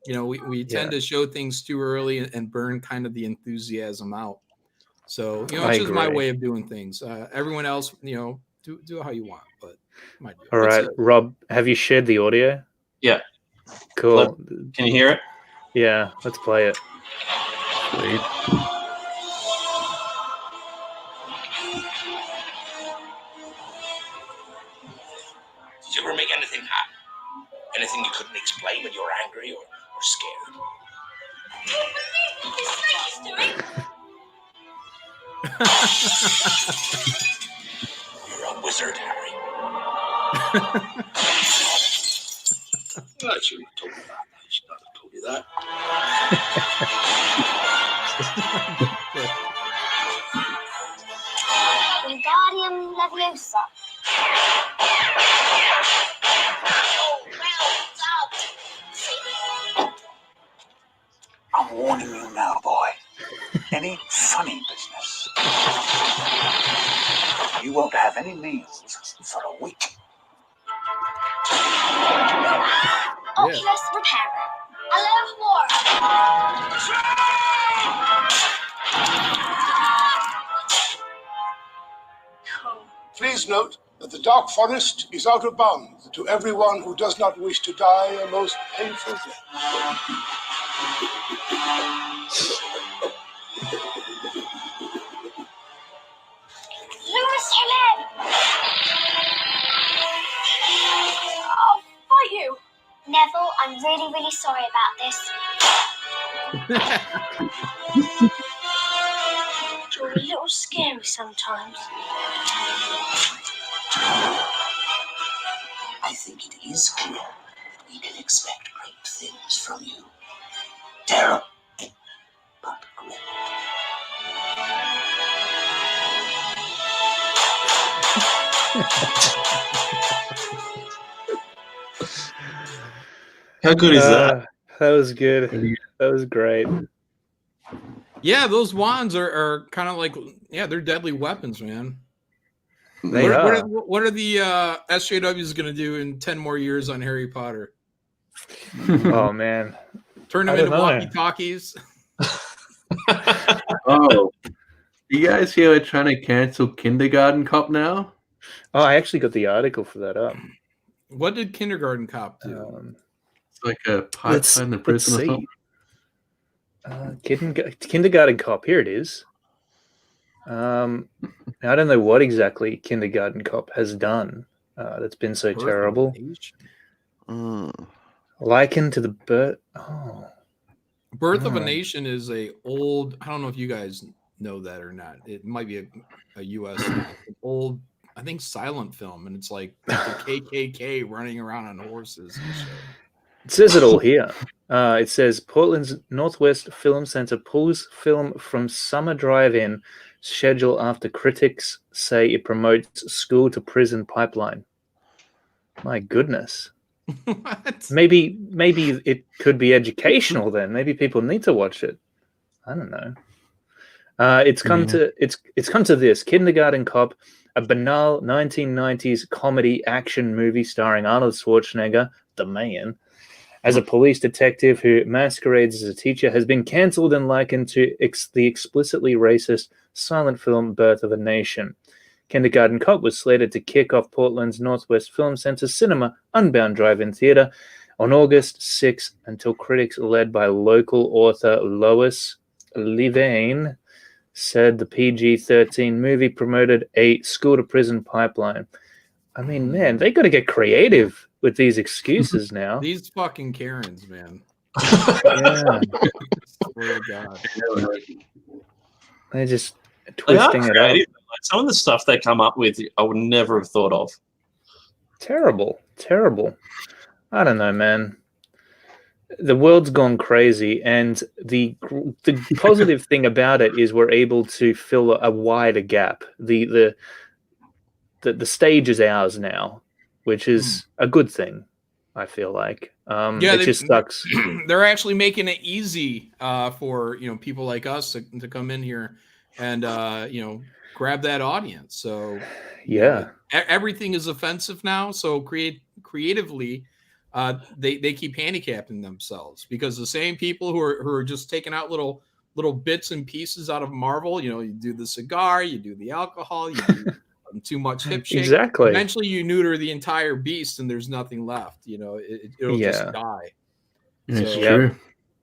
You know, we tend to show things too early and burn kind of the enthusiasm out. So, you know, it's just my way of doing things. Everyone else, you know, do how you want, but my deal. All right, Rob, have you shared the audio? Yeah. Cool. Can you hear it? Yeah, let's play it. Sweet. Did you ever make anything happen? Anything you couldn't explain when you were angry or scared? You're a wizard, Harry. I shouldn't have told you that. I should not have told you that. Wingardium Leviosa. I'm warning you now, boy. Any funny business, you won't have any meals for a week. Oculus Repairer. Alert war. Please note that the Dark Forest is out of bounds to everyone who does not wish to die a most painful death. Lewis Helen! I'll fight you. Neville, I'm really, really sorry about this. You're a little scary sometimes. I think it is clear that we can expect great things from you. Terrible, but great. How good is that? That was good. That was great. Yeah, those wands are kind of like, they're deadly weapons, man. They what are the SJWs going to do in 10 more years on Harry Potter? Oh, man. Turn them into walkie-talkies? Oh, you guys here are trying to cancel Kindergarten Cop now? Oh, I actually got the article for that up. What did Kindergarten Cop do? It's like a pipeline in the prison or something. Kindergarten Cop. Here it is. I don't know what exactly Kindergarten Cop has done that's been so terrible. Likened to the birth. Oh. Birth of a Nation is a old. I don't know if you guys know that or not. It might be a U.S. old, I think, silent film, and it's like the KKK running around on horses and shit. It says it all here. It says Portland's Northwest Film Center pulls film from summer drive-in schedule after critics say it promotes school to prison pipeline. My goodness. What? Maybe it could be educational then. Maybe people need to watch it. I don't know. It's come to this Kindergarten Cop, a banal 1990s comedy action movie starring Arnold Schwarzenegger, the man, as a police detective who masquerades as a teacher, has been cancelled and likened to the explicitly racist silent film Birth of a Nation. Kindergarten Cop was slated to kick off Portland's Northwest Film Center's cinema Unbound Drive-In Theater on August 6th until critics led by local author Lois Levine said the PG-13 movie promoted a school-to-prison pipeline. I mean, man, they got to get creative with these excuses now. These fucking Karens, man. Yeah. Swear to God. They're just They are twisting it up. creative. Like, some of the stuff they come up with, I would never have thought of. Terrible. I don't know, man. The world's gone crazy, and the positive thing about it is we're able to fill a wider gap. The stage is ours now, which is a good thing. I feel like it just sucks. They're actually making it easy for people like us to come in here and grab that audience. So yeah, everything is offensive now. So creatively. They keep handicapping themselves because the same people who are just taking out little bits and pieces out of Marvel, you do the cigar, you do the alcohol, you do too much hip shake. Exactly. Eventually, you neuter the entire beast, and there's nothing left. It'll just die. It's true.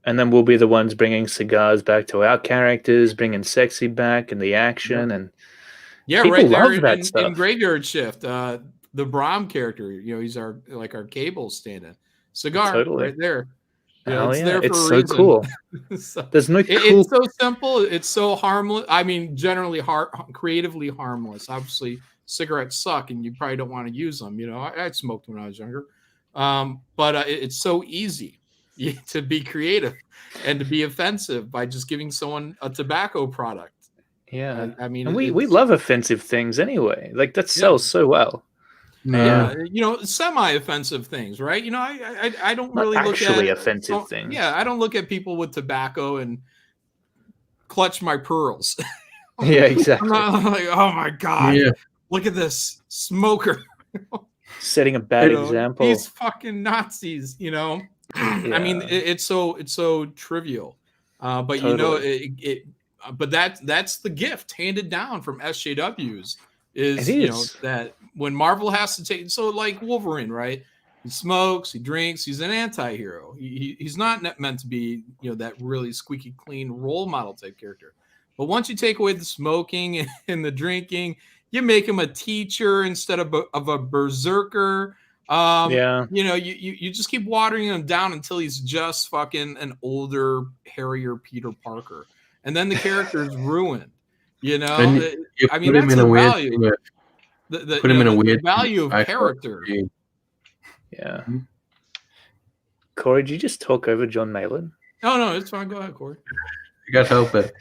And then we'll be the ones bringing cigars back to our characters, bringing sexy back and the action, and people right there love that stuff. In Graveyard Shift. The Brahm character, he's our cable stand-in. Cigar right there. It's there for it's a so reason. cool. There's no cool. It's so simple. It's so harmless. I mean, generally creatively harmless. Obviously, cigarettes suck, and you probably don't want to use them. I smoked when I was younger, but it's so easy to be creative and to be offensive by just giving someone a tobacco product. Yeah, I mean, and we love offensive things anyway. Like that sells so well. Yeah, semi-offensive things, right? I don't really look at actually offensive things. Yeah, I don't look at people with tobacco and clutch my pearls. Yeah, exactly. I'm like, oh my God, look at this smoker. Setting a bad example. These fucking Nazis, I mean, it's so trivial, but totally. But that's the gift handed down from SJWs. Is that when Marvel has to take like Wolverine, right? He smokes, he drinks, he's an anti-hero. He's not meant to be that really squeaky clean role model type character. But once you take away the smoking and the drinking, you make him a teacher instead of a berserker. You just keep watering him down until he's just fucking an older, hairier Peter Parker, and then the character is ruined. I mean, that's the value. Put him in a weird value of character. Yeah. Corey, did you just talk over John Malin? No, it's fine. Go ahead, Corey. You got to help it.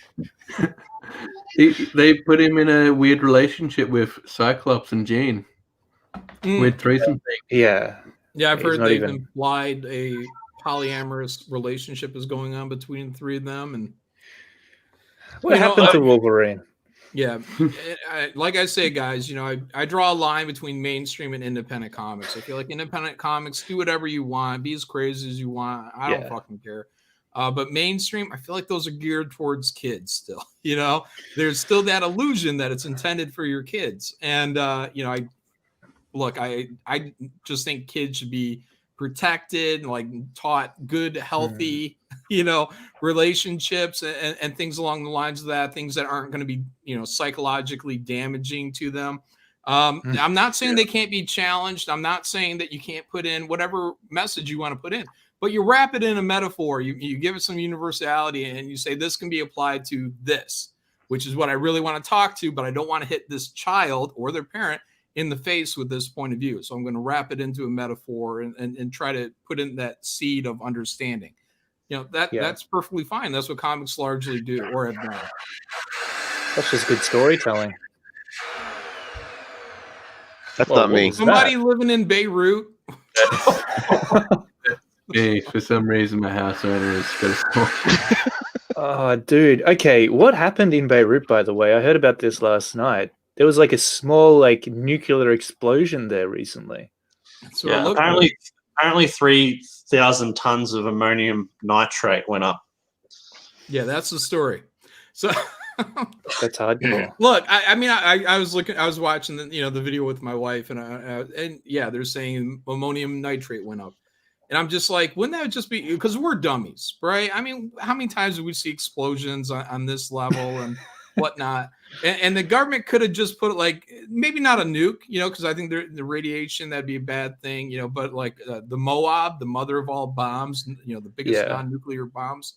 They put him in a weird relationship with Cyclops and Jean. Weird threesome thing. Yeah. Yeah, I've heard they've implied a polyamorous relationship is going on between the three of them. And what happened to Wolverine? Yeah, like I say, guys, I draw a line between mainstream and independent comics. I feel like independent comics, do whatever you want, be as crazy as you want. I don't fucking care. But mainstream, I feel like those are geared towards kids still. There's still that illusion that it's intended for your kids. And, I just think kids should be protected, like taught good, healthy, relationships and things along the lines of that, things that aren't going to be, psychologically damaging to them. I'm not saying they can't be challenged. I'm not saying that you can't put in whatever message you want to put in, but you wrap it in a metaphor. You give it some universality and you say, this can be applied to this, which is what I really want to talk to, but I don't want to hit this child or their parent in the face with this point of view. So I'm going to wrap it into a metaphor and try to put in that seed of understanding. That's perfectly fine. That's what comics largely do or have done. That's just good storytelling. That's not me. Somebody living in Beirut. Hey, for some reason, my house owner is so. Oh, dude. Okay, what happened in Beirut, by the way? I heard about this last night. There was like a small nuclear explosion there recently. Yeah, apparently 3,000 tons of ammonium nitrate went up. Yeah, that's the story. So that's hardcore. Look, I was watching the video with my wife, and yeah, they're saying ammonium nitrate went up. And I'm just like, wouldn't that just be because we're dummies, right? I mean, how many times do we see explosions on this level and whatnot? And the government could have just put it like maybe not a nuke, because I think the radiation that'd be a bad thing, but like the Moab, the mother of all bombs, the biggest non-nuclear bombs,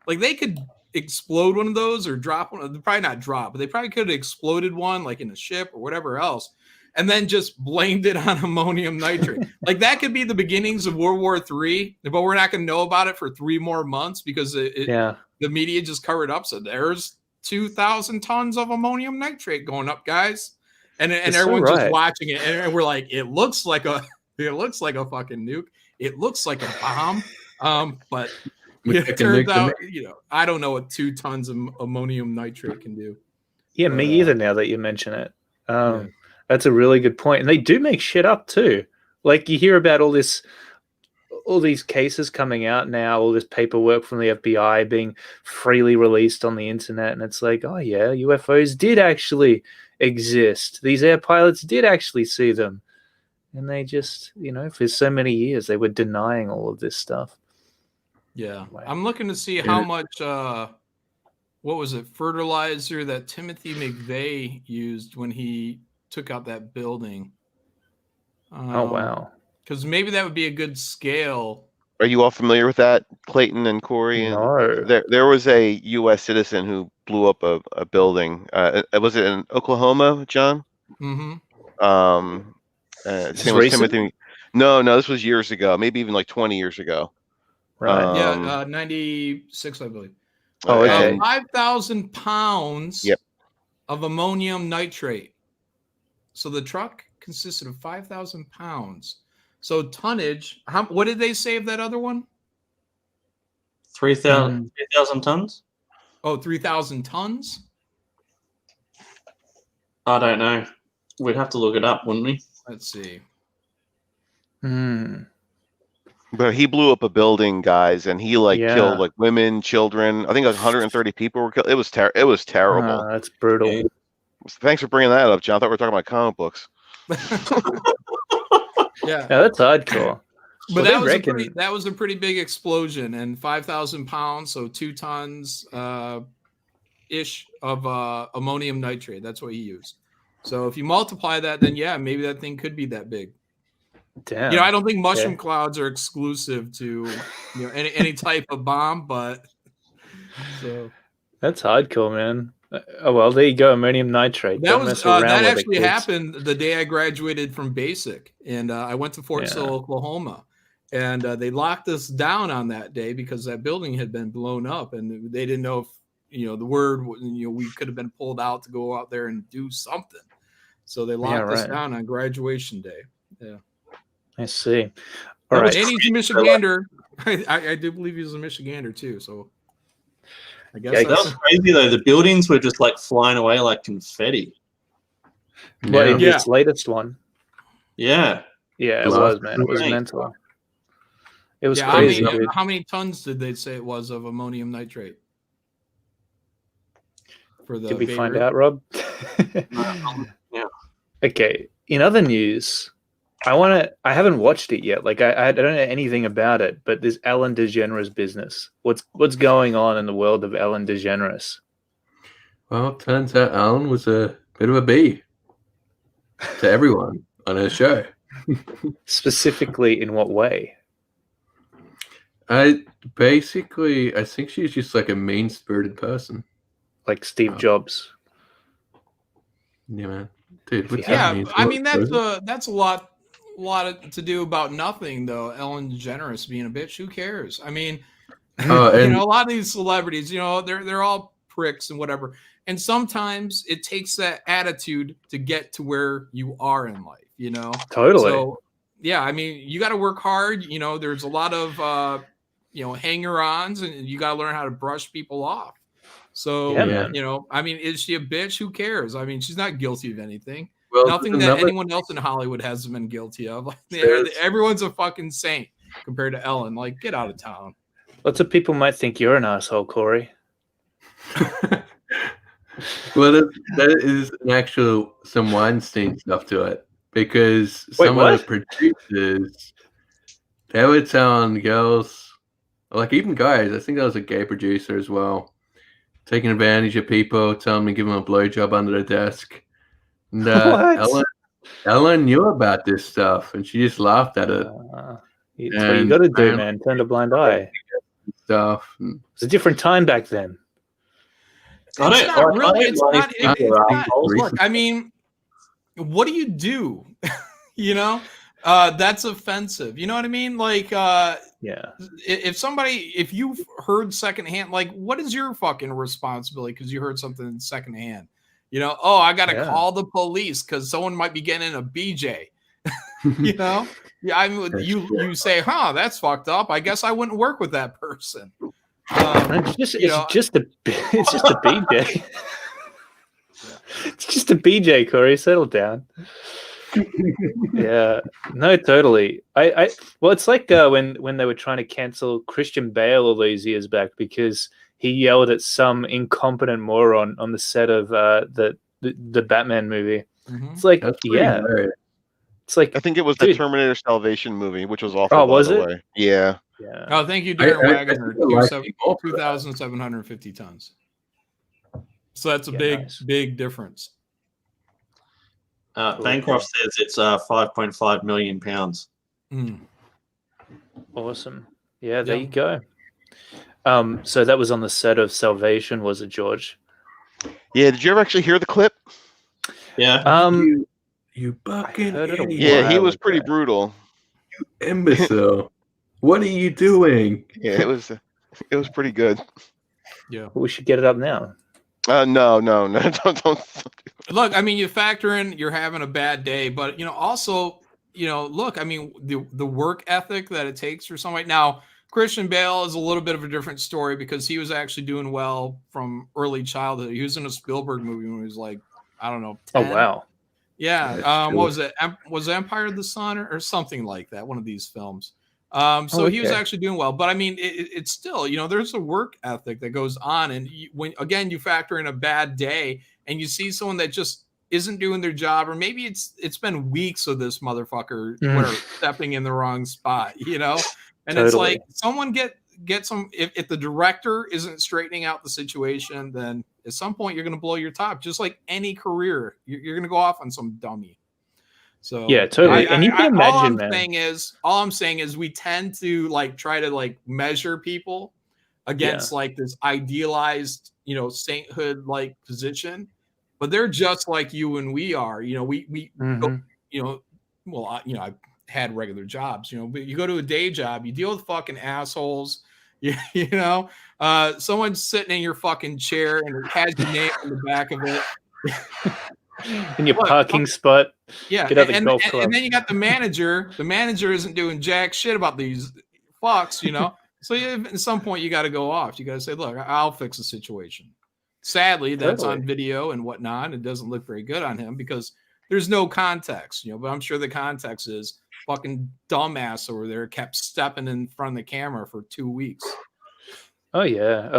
like they could explode one of those or drop one. Probably not drop, but they probably could have exploded one like in a ship or whatever else. And then just blamed it on ammonium nitrate. Like that could be the beginnings of World War III, but we're not going to know about it for 3 more months because the media just covered up. So there's 2,000 tons of ammonium nitrate going up, guys, and everyone's just watching it, and we're like, it looks like a fucking nuke. It looks like a bomb, but it turns out, I don't know what 2 tons of ammonium nitrate can do. Yeah, me either. Now that you mention it. That's a really good point. And they do make shit up too. Like you hear about all these cases coming out now, all this paperwork from the FBI being freely released on the internet. And it's like, oh yeah, UFOs did actually exist. These air pilots did actually see them. And they just, for so many years, they were denying all of this stuff. Yeah. Wow. I'm looking to see how much, what was it, fertilizer that Timothy McVeigh used when he took out that building. Oh wow! Because maybe that would be a good scale. Are you all familiar with that, Clayton and Corey? No. There was a U.S. citizen who blew up a building. Was it in Oklahoma, John? Mm-hmm. His name was Timothy. No, this was years ago. Maybe even like 20 years ago. Right. 96, I believe. Oh, okay. 5,000 pounds of ammonium nitrate. So the truck consisted of 5,000 pounds. So tonnage, what did they say of that other one? 3,000 tons? Oh, 3,000 tons? I don't know. We'd have to look it up, wouldn't we? Let's see. But he blew up a building, guys, and he killed like women, children. I think 130 people were killed. It was terrible. That's brutal. Okay. Thanks for bringing that up, John. I thought we were talking about comic books. Yeah, that's hardcore. But that was a pretty big explosion, and 5,000 pounds, so 2 tons ish of ammonium nitrate. That's what he used. So if you multiply that, then maybe that thing could be that big. Damn. I don't think mushroom clouds are exclusive to any type of bomb, but so that's hardcore, man. Oh well, there you go. Ammonium nitrate. That actually happened the day I graduated from basic, and I went to Fort Sill, Oklahoma, and they locked us down on that day because that building had been blown up, and they didn't know if the word we could have been pulled out to go out there and do something, so they locked us down on graduation day. Yeah, I see. All right, and he's a Michigander. I do believe he's a Michigander too. So. I guess that was crazy though. The buildings were just like flying away like confetti. Well, this latest one. Yeah, it was, man. It was mental. It was crazy. How many tons did they say it was of ammonium nitrate? Did we find out, Rob? Yeah. Okay. In other news, I haven't watched it yet. Like I don't know anything about it, but this Ellen DeGeneres business. What's going on in the world of Ellen DeGeneres? Well, it turns out Ellen was a bit of a bee to everyone on her show. Specifically, in what way? I think she's just like a mean-spirited person, like Steve Jobs. Yeah, man, dude. I mean that's a lot to do about nothing, though. Ellen DeGeneres being a bitch, who cares? I mean, a lot of these celebrities, they're all pricks and whatever. And sometimes it takes that attitude to get to where you are in life, Totally. So, I mean, you got to work hard. There's a lot of, hanger-ons, and you got to learn how to brush people off. So, I mean, is she a bitch? Who cares? I mean, she's not guilty of anything. Well, nothing that anyone else in Hollywood has been guilty of. Like, everyone's a fucking saint compared to Ellen. Like, get out of town. Lots of people might think you're an asshole, Corey. Well, that is some Weinstein stuff to it, because some of the producers they were telling girls, like even guys, I think there was a gay producer as well, taking advantage of people, telling them to give them a blowjob under the desk. And What? Ellen knew about this stuff, and she just laughed at it. It's what you got to do, man. Turn a blind eye. Stuff. It's a different time back then. Look, I mean, what do you do? You know, that's offensive. You know what I mean? Like, if you've heard secondhand, like, what is your fucking responsibility? Because you heard something secondhand. You know, oh, I got to call the police because someone might be getting in a BJ. You know, you say, huh, that's fucked up. I guess I wouldn't work with that person. It's just a BJ. It's just a BJ, Corey. Settle down. Yeah, no, totally. Well, it's like when they were trying to cancel Christian Bale all these years back because he yelled at some incompetent moron on the set of the Batman movie. Mm-hmm. It's like, it's like I think it was the Terminator Salvation movie, which was awful. Oh, was it? Way. Yeah. Yeah. Oh, thank you, Darren Wagner. 2,750 tons. So that's a big difference. Bancroft says it's 5.5 million pounds. Awesome. Yeah, there you go. So that was on the set of Salvation, was it, George? Yeah. Did you ever actually hear the clip? Yeah. You fucking idiot. Yeah, he was pretty brutal. You imbecile. What are you doing? Yeah, it was pretty good. Yeah. We should get it up now. No. Don't. Look, I mean, you factor in you're having a bad day, but also, look, I mean, the work ethic that it takes for somebody. Now, Christian Bale is a little bit of a different story because he was actually doing well from early childhood. He was in a Spielberg movie when he was like, I don't know, 10. Oh wow. Yeah. What was it? Was Empire of the Sun or something like that? One of these films. So he was actually doing well, but I mean, it's still, there's a work ethic that goes on. And when you factor in a bad day and you see someone that just isn't doing their job, or maybe it's been weeks of this motherfucker stepping in the wrong spot, and it's like someone get some, if the director isn't straightening out the situation, then at some point you're going to blow your top, just like any career, you're going to go off on some dummy. So yeah, totally. And you can imagine, all I'm saying is we tend to try to measure people against this idealized, sainthood position, but they're just like you and we are. We go, I've had regular jobs, but you go to a day job, you deal with fucking assholes. Someone's sitting in your fucking chair and it has your name on the back of it. In your parking spot. Yeah. Get out the golf club. And then you got the manager. The manager isn't doing jack shit about these fucks, So at some point you got to go off. You got to say, look, I'll fix the situation. Sadly, that's on video and whatnot. It doesn't look very good on him because there's no context, but I'm sure the context is fucking dumbass over there kept stepping in front of the camera for 2 weeks. Oh yeah.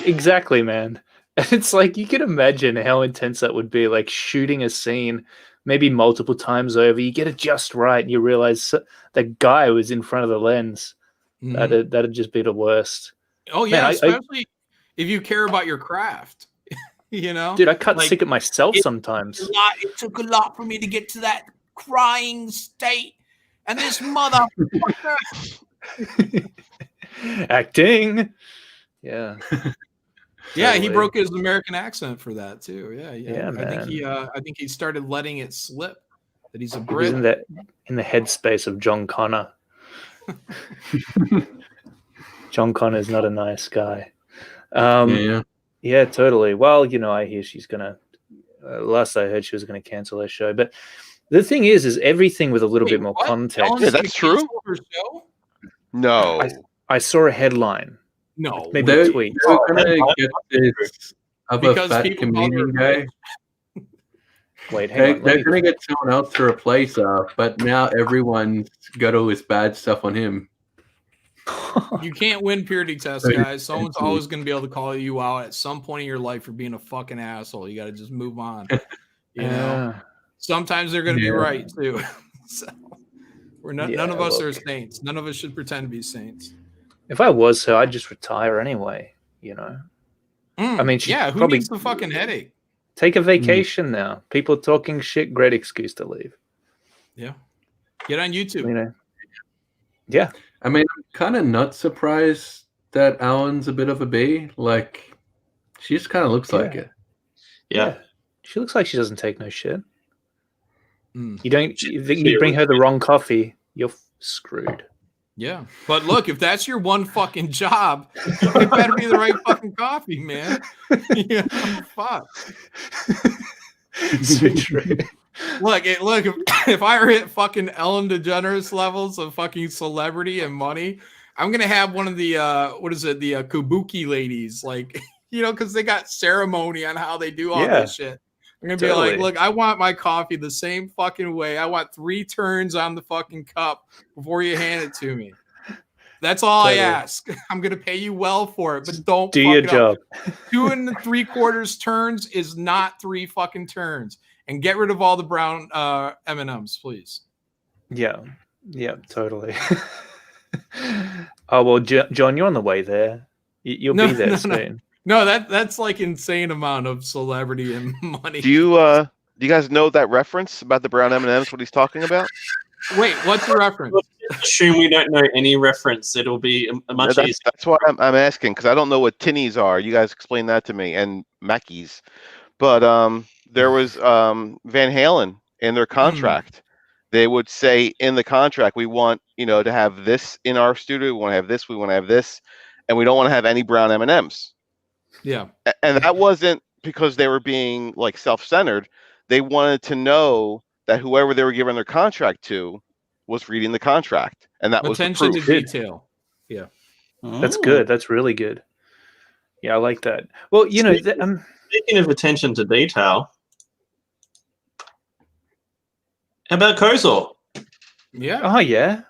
Exactly, man. It's like you can imagine how intense that would be, like shooting a scene maybe multiple times over. You get it just right and you realize that guy was in front of the lens. Mm-hmm. That'd just be the worst. Oh yeah, man, especially if you care about your craft. Dude, I cut sick at myself sometimes. It took a lot for me to get to that crying state, and this motherfucker acting. Yeah. Yeah, he broke his American accent for that too. Yeah, man. I think he started letting it slip that he's a Brit. He's in the headspace of John Connor. John Connor's not a nice guy. Yeah, totally. Well, I hear she's gonna. Last I heard, she was gonna cancel her show. But the thing is everything with a little bit more context. Yeah, that's true. No, I saw a headline. No, maybe a tweet. They're gonna get this other fat comedian guy. Wait, hang on. They're gonna get someone else to replace her, but now everyone's got all this bad stuff on him. You can't win purity tests, guys. Someone's always going to be able to call you out at some point in your life for being a fucking asshole. You got to just move on. Sometimes they're going to be right too. So. None of us are look. saints. None of us should pretend to be saints. If I was her, I'd just retire anyway. You know. I mean, she yeah, who probably needs the fucking headache? take a vacation now. People talking shit. Great excuse to leave. Yeah. Get on YouTube. You know. Yeah. I mean, I'm kind of not surprised that Alan's a bit of a B. Like, she just kind of looks like it. Yeah. She looks like she doesn't take no shit. Mm. You bring her the wrong coffee, you're screwed. Yeah. But look, if that's your one fucking job, it better be the right fucking coffee, man. Yeah, fuck. So true. Look, if I hit fucking Ellen DeGeneres levels of fucking celebrity and money, I'm gonna have one of the the kabuki ladies, like, you know, because they got ceremony on how they do all this shit. I'm gonna be like, look, I want my coffee the same fucking way. I want 3 turns on the fucking cup before you hand it to me. That's all I ask. I'm gonna pay you well for it, but don't do fuck your it job. Up. 2 3/4 turns is not 3 fucking turns. And get rid of all the brown M&Ms, please. Yeah, totally. Oh well, John, you're on the way there. You'll be there soon. No, that's like insane amount of celebrity and money. Do you guys know that reference about the brown M&Ms? What he's talking about? Wait, what's the reference? Assume we don't know any reference. It'll be a much easier. That's why I'm asking, because I don't know what tinnies are. You guys explain that to me, and Mackies. But there was Van Halen in their contract. They would say in the contract, we want, you know, to have this in our studio. We want to have this. We want to have this, and we don't want to have any brown M&Ms. Yeah. And that wasn't because they were being like self-centered. They wanted to know that whoever they were giving their contract to was reading the contract, and that attention was to detail. Yeah, that's good. That's really good. Yeah, I like that. Well, you know, speaking of attention to detail, how about Kozor? Yeah. Oh yeah.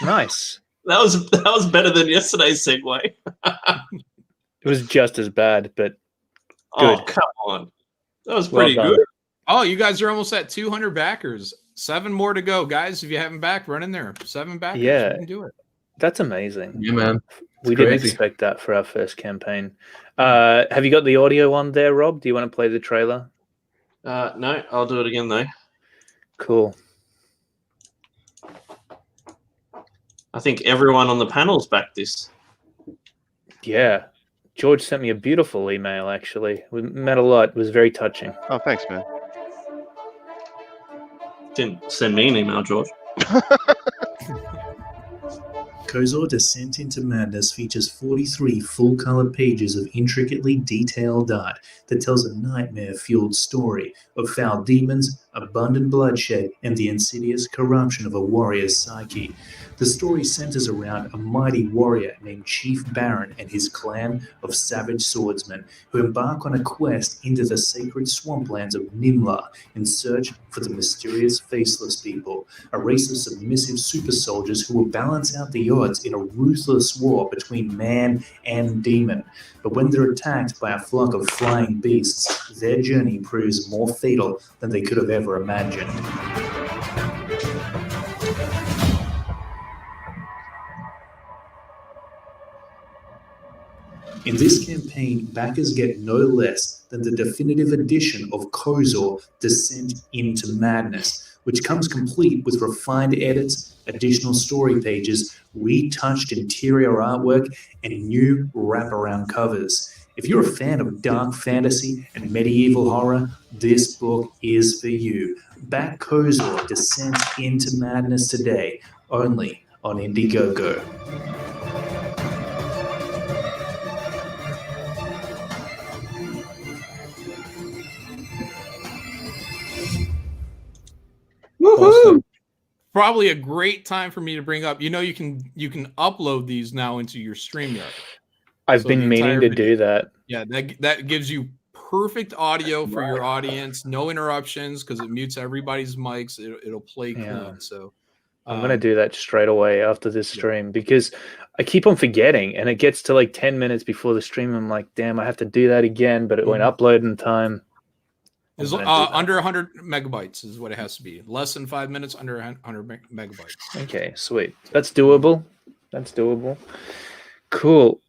Nice. That was better than yesterday's segue. It was just as bad, but good. Oh, come on. That was pretty good. Oh, you guys are almost at 200 backers. 7 more to go, guys. If you haven't backed, run in there. 7 backers. Yeah. You can do it. That's amazing. Yeah, man. We didn't expect that for our first campaign. Have you got the audio on there, Rob? Do you want to play the trailer? No, I'll do it again, though. Cool. I think everyone on the panel's backed this. Yeah. George sent me a beautiful email, actually. We met a lot. It was very touching. Oh, thanks, man. Didn't send me an email, George. Kozor Descent into Madness features 43 full-colored pages of intricately detailed art that tells a nightmare-fueled story of foul demons, abundant bloodshed, and the insidious corruption of a warrior's psyche. The story centers around a mighty warrior named Chief Baron and his clan of savage swordsmen who embark on a quest into the sacred swamplands of Nimla in search for the mysterious Faceless People, a race of submissive super soldiers who will balance out the odds in a ruthless war between man and demon. But when they're attacked by a flock of flying beasts, their journey proves more fatal than they could have ever imagined. In this campaign, backers get no less than the definitive edition of Kozor Descent into Madness, which comes complete with refined edits, additional story pages, retouched interior artwork, and new wraparound covers. If you're a fan of dark fantasy and medieval horror, this book is for you. Back Kozor Descent into Madness today, only on Indiegogo. Awesome. Probably a great time for me to bring up. You know, you can upload these now into your StreamYard. I've been meaning to do that. Yeah, that gives you perfect audio for your audience, no interruptions because it mutes everybody's mics. It'll play clean. So I'm gonna do that straight away after this stream because I keep on forgetting, and it gets to like 10 minutes before the stream. I'm like, damn, I have to do that again, but it won't upload in time. Is under 100 megabytes is what it has to be. Less than 5 minutes, under 100 megabytes. Okay, sweet. That's doable. Cool.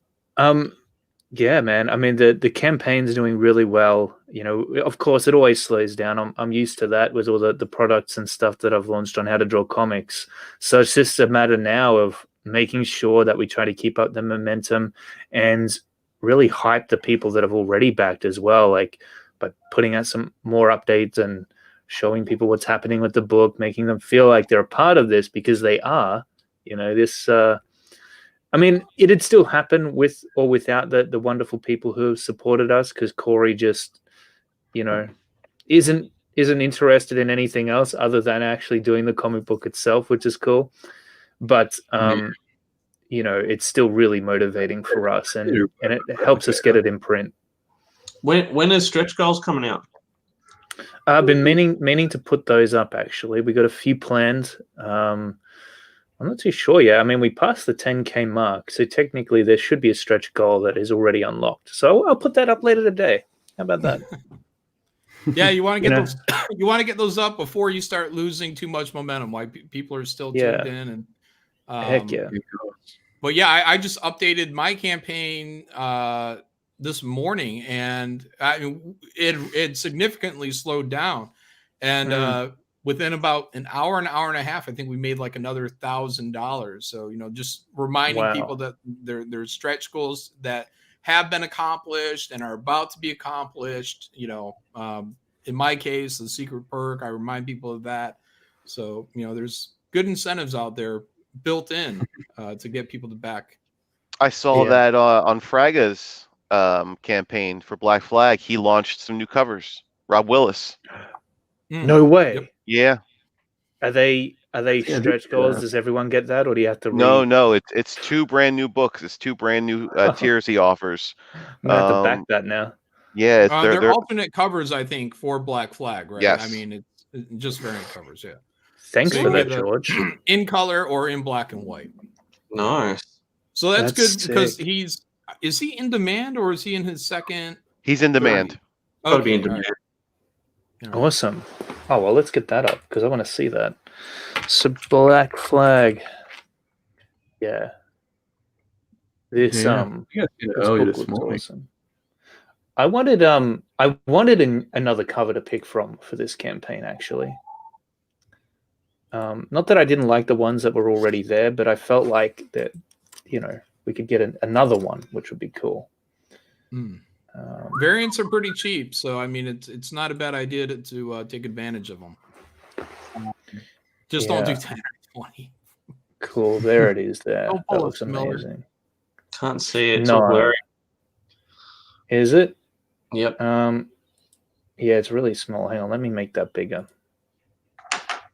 Yeah, man. I mean, the campaign's doing really well. You know, of course, it always slows down. I'm used to that with all the products and stuff that I've launched on how to draw comics. So it's just a matter now of making sure that we try to keep up the momentum and really hype the people that have already backed as well, like by putting out some more updates and showing people what's happening with the book, making them feel like they're a part of this, because they are. You know, this I mean, it'd still happen with or without the wonderful people who have supported us, because Corey just, you know, isn't interested in anything else other than actually doing the comic book itself, which is cool. But you know, it's still really motivating for us, and it helps us get it in print. When is stretch goals coming out? I've been meaning to put those up, actually. We got a few planned. I'm not too sure yet. I mean, we passed the 10K mark, so technically there should be a stretch goal that is already unlocked. So I'll put that up later today. How about that? Yeah, you want to get those. You want to get those up before you start losing too much momentum. Why people are still tuned in, and heck yeah. But yeah, I just updated my campaign this morning, and it significantly slowed down, and within about an hour and a half, I think we made like another $1,000. So, you know, just reminding people that there's stretch goals that have been accomplished and are about to be accomplished. You know, in my case, the secret perk, I remind people of that. So, you know, there's good incentives out there built in to get people to back. I saw that on Fraga's campaign for Black Flag. He launched some new covers. Rob Willis. No way. Yep. Yeah. Are they stretch goals? Does everyone get that, or do you have to read? No, it's 2 brand new books. It's 2 brand new tiers he offers. I'm gonna have to back that now. Yeah, they're alternate covers, I think, for Black Flag, right? Yes. I mean, it's just variant covers, yeah. Thanks for that, George. In color or in black and white. Nice. So that's good, because is he in demand, or is he in his second? He's in demand. Probably be in demand. Right. Awesome. Oh, well, let's get that up, because I want to see that. So Black Flag. Yeah. This this book looks awesome. I wanted another cover to pick from for this campaign, actually. Not that I didn't like the ones that were already there, but I felt like that, you know, we could get another one, which would be cool. Variants are pretty cheap, so I mean, it's not a bad idea to take advantage of them. Just don't do 10 or 20. Cool, there it is. There, that looks Miller. amazing. Can't see it. It's all blurry. Is it? Yep. Yeah, it's really small. Hang on, let me make that bigger.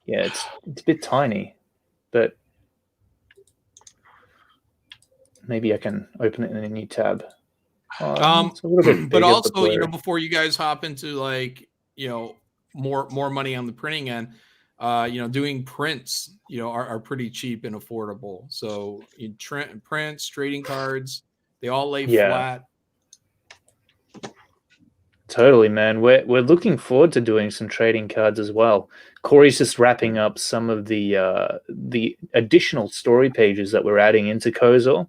Yeah, it's a bit tiny, but maybe I can open it in a new tab. It's a little bit but bigger, also, you know, before you guys hop into, like, you know, more money on the printing end, you know, doing prints, you know, are pretty cheap and affordable. So prints, trading cards, they all lay flat. Totally, man. We're looking forward to doing some trading cards as well. Corey's just wrapping up some of the additional story pages that we're adding into Kozor.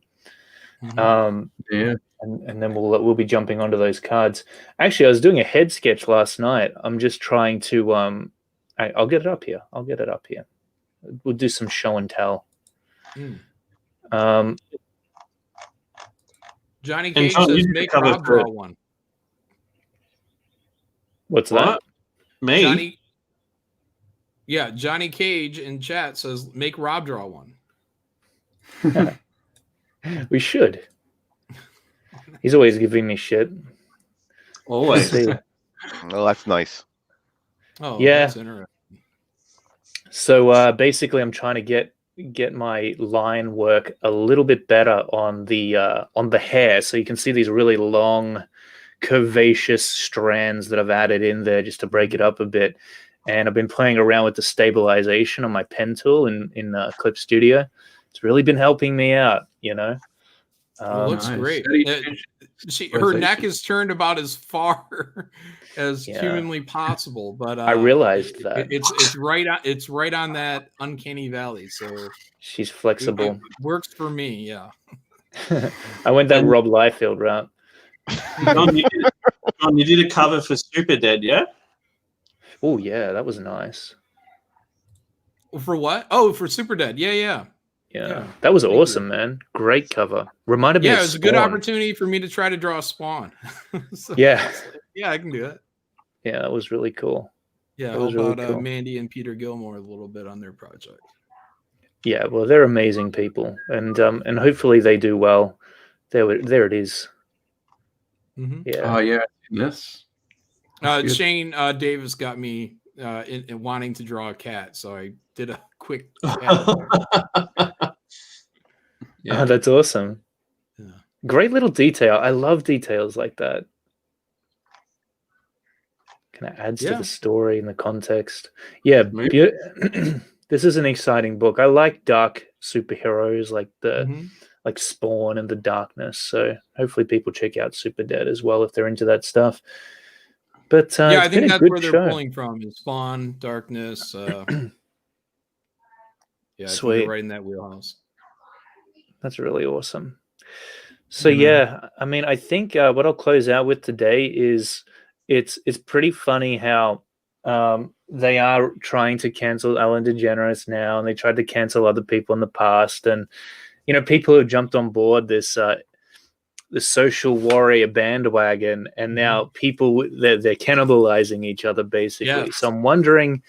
And then we'll be jumping onto those cards. Actually, I was doing a head sketch last night. I'm just trying to I'll get it up here. We'll do some show and tell. Johnny Cage says make Rob draw one. What's that? Me? Johnny Cage in chat says make Rob draw one. We should. He's always giving me shit. Always. Oh, that's nice. Oh, yeah. That's interesting. So basically, I'm trying to get my line work a little bit better on the hair, so you can see these really long, curvaceous strands that I've added in there just to break it up a bit. And I've been playing around with the stabilization on my pen tool in Clip Studio. It's really been helping me out, you know. It looks great. Her neck is turned about as far as humanly possible. But I realized that it's right on that uncanny valley. So she's flexible. It works for me. Yeah. I went that Rob Liefeld route. John, you did a cover for Super Dead, yeah? Oh yeah, that was nice. For what? Oh, for Super Dead. Yeah. That was awesome, man. Great cover. Reminded me of it was a good Spawn. opportunity for me to try to draw Spawn. So, yeah, I can do it. Yeah, that was really cool. Yeah, that was help really out cool. Mandy and Peter Gilmore a little bit on their project. Yeah, well, they're amazing people, and hopefully they do well. There it is. Mm-hmm. Yeah. Oh yeah, yes. Shane Davis got me in wanting to draw a cat, so I did a quick. Yeah, that's awesome. Yeah. Great little detail. I love details like that. Kind of adds to the story and the context. Yeah, this is an exciting book. I like dark superheroes, like like Spawn and the Darkness. So hopefully people check out Super Dead as well if they're into that stuff. But I think that's where they're show. pulling from is Spawn, Darkness. Sweet. Right in that wheelhouse. That's really awesome. So I mean, I think what I'll close out with today is it's pretty funny how they are trying to cancel Ellen DeGeneres now, and they tried to cancel other people in the past, and people who jumped on board this the social warrior bandwagon, and now people they're cannibalizing each other basically. Yes. So I'm wondering,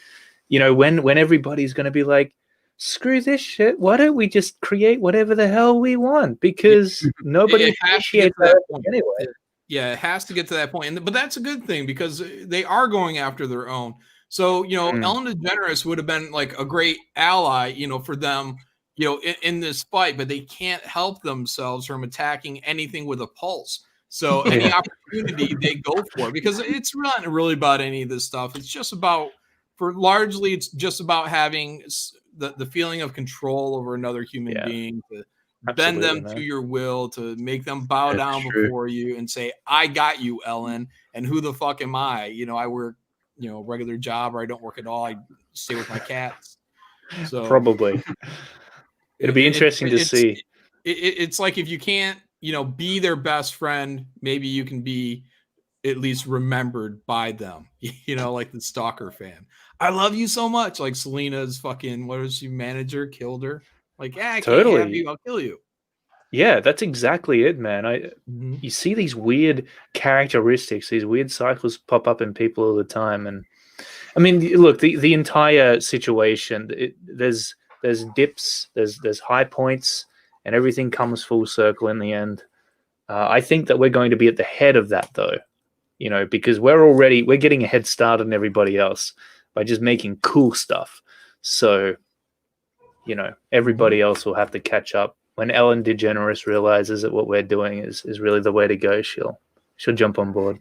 when everybody's going to be like, screw this shit, why don't we just create whatever the hell we want? Because nobody appreciates that anyway. Yeah, it has to get to that point. But that's a good thing because they are going after their own. So, Ellen DeGeneres would have been like a great ally, for them, in this fight, but they can't help themselves from attacking anything with a pulse. So any opportunity they go for, because it's not really about any of this stuff. It's just about, it's just about having the feeling of control over another human being, to bend them to your will, to make them bow down before you and say, I got you, Ellen. And who the fuck am I? I work, a regular job, or I don't work at all. I stay with my cats. So probably. It'll be interesting to see. It's like if you can't, be their best friend, maybe you can be at least remembered by them, like the stalker fan. I love you so much. Like Selena's fucking, what was she, manager killed her. Like, I can't have you, I'll kill you. Yeah, that's exactly it, man. You see these weird characteristics, these weird cycles pop up in people all the time. And I mean, look, the entire situation, there's dips, there's high points, and everything comes full circle in the end. I think that we're going to be at the head of that, though, because we're getting a head start on everybody else by just making cool stuff. So, everybody else will have to catch up. When Ellen DeGeneres realizes that what we're doing is really the way to go, she'll jump on board.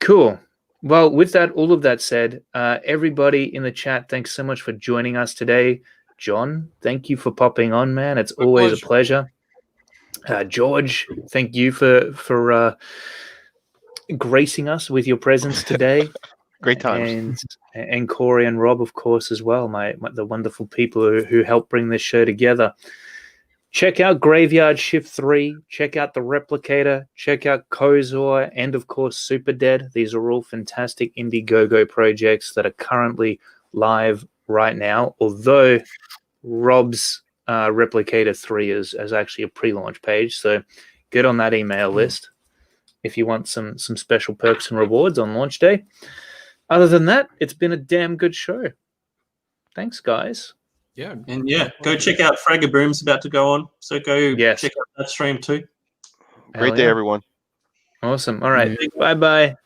Cool. Well, with that, all of that said, everybody in the chat, thanks so much for joining us today. John, thank you for popping on, man. It's always a pleasure. George, thank you for gracing us with your presence today. Great times. And Corey and Rob, of course, as well, the wonderful people who helped bring this show together. Check out Graveyard Shift 3. Check out The Replicator. Check out Kozor. And, of course, Super Dead. These are all fantastic Indiegogo projects that are currently live right now, although Rob's Replicator 3 is actually a pre-launch page. So get on that email list if you want some special perks and rewards on launch day. Other than that, it's been a damn good show. Thanks, guys. Yeah. And go check out Fragger Boom's about to go on. So go check out that stream too. Great day, everyone. Awesome. All right. Bye-bye.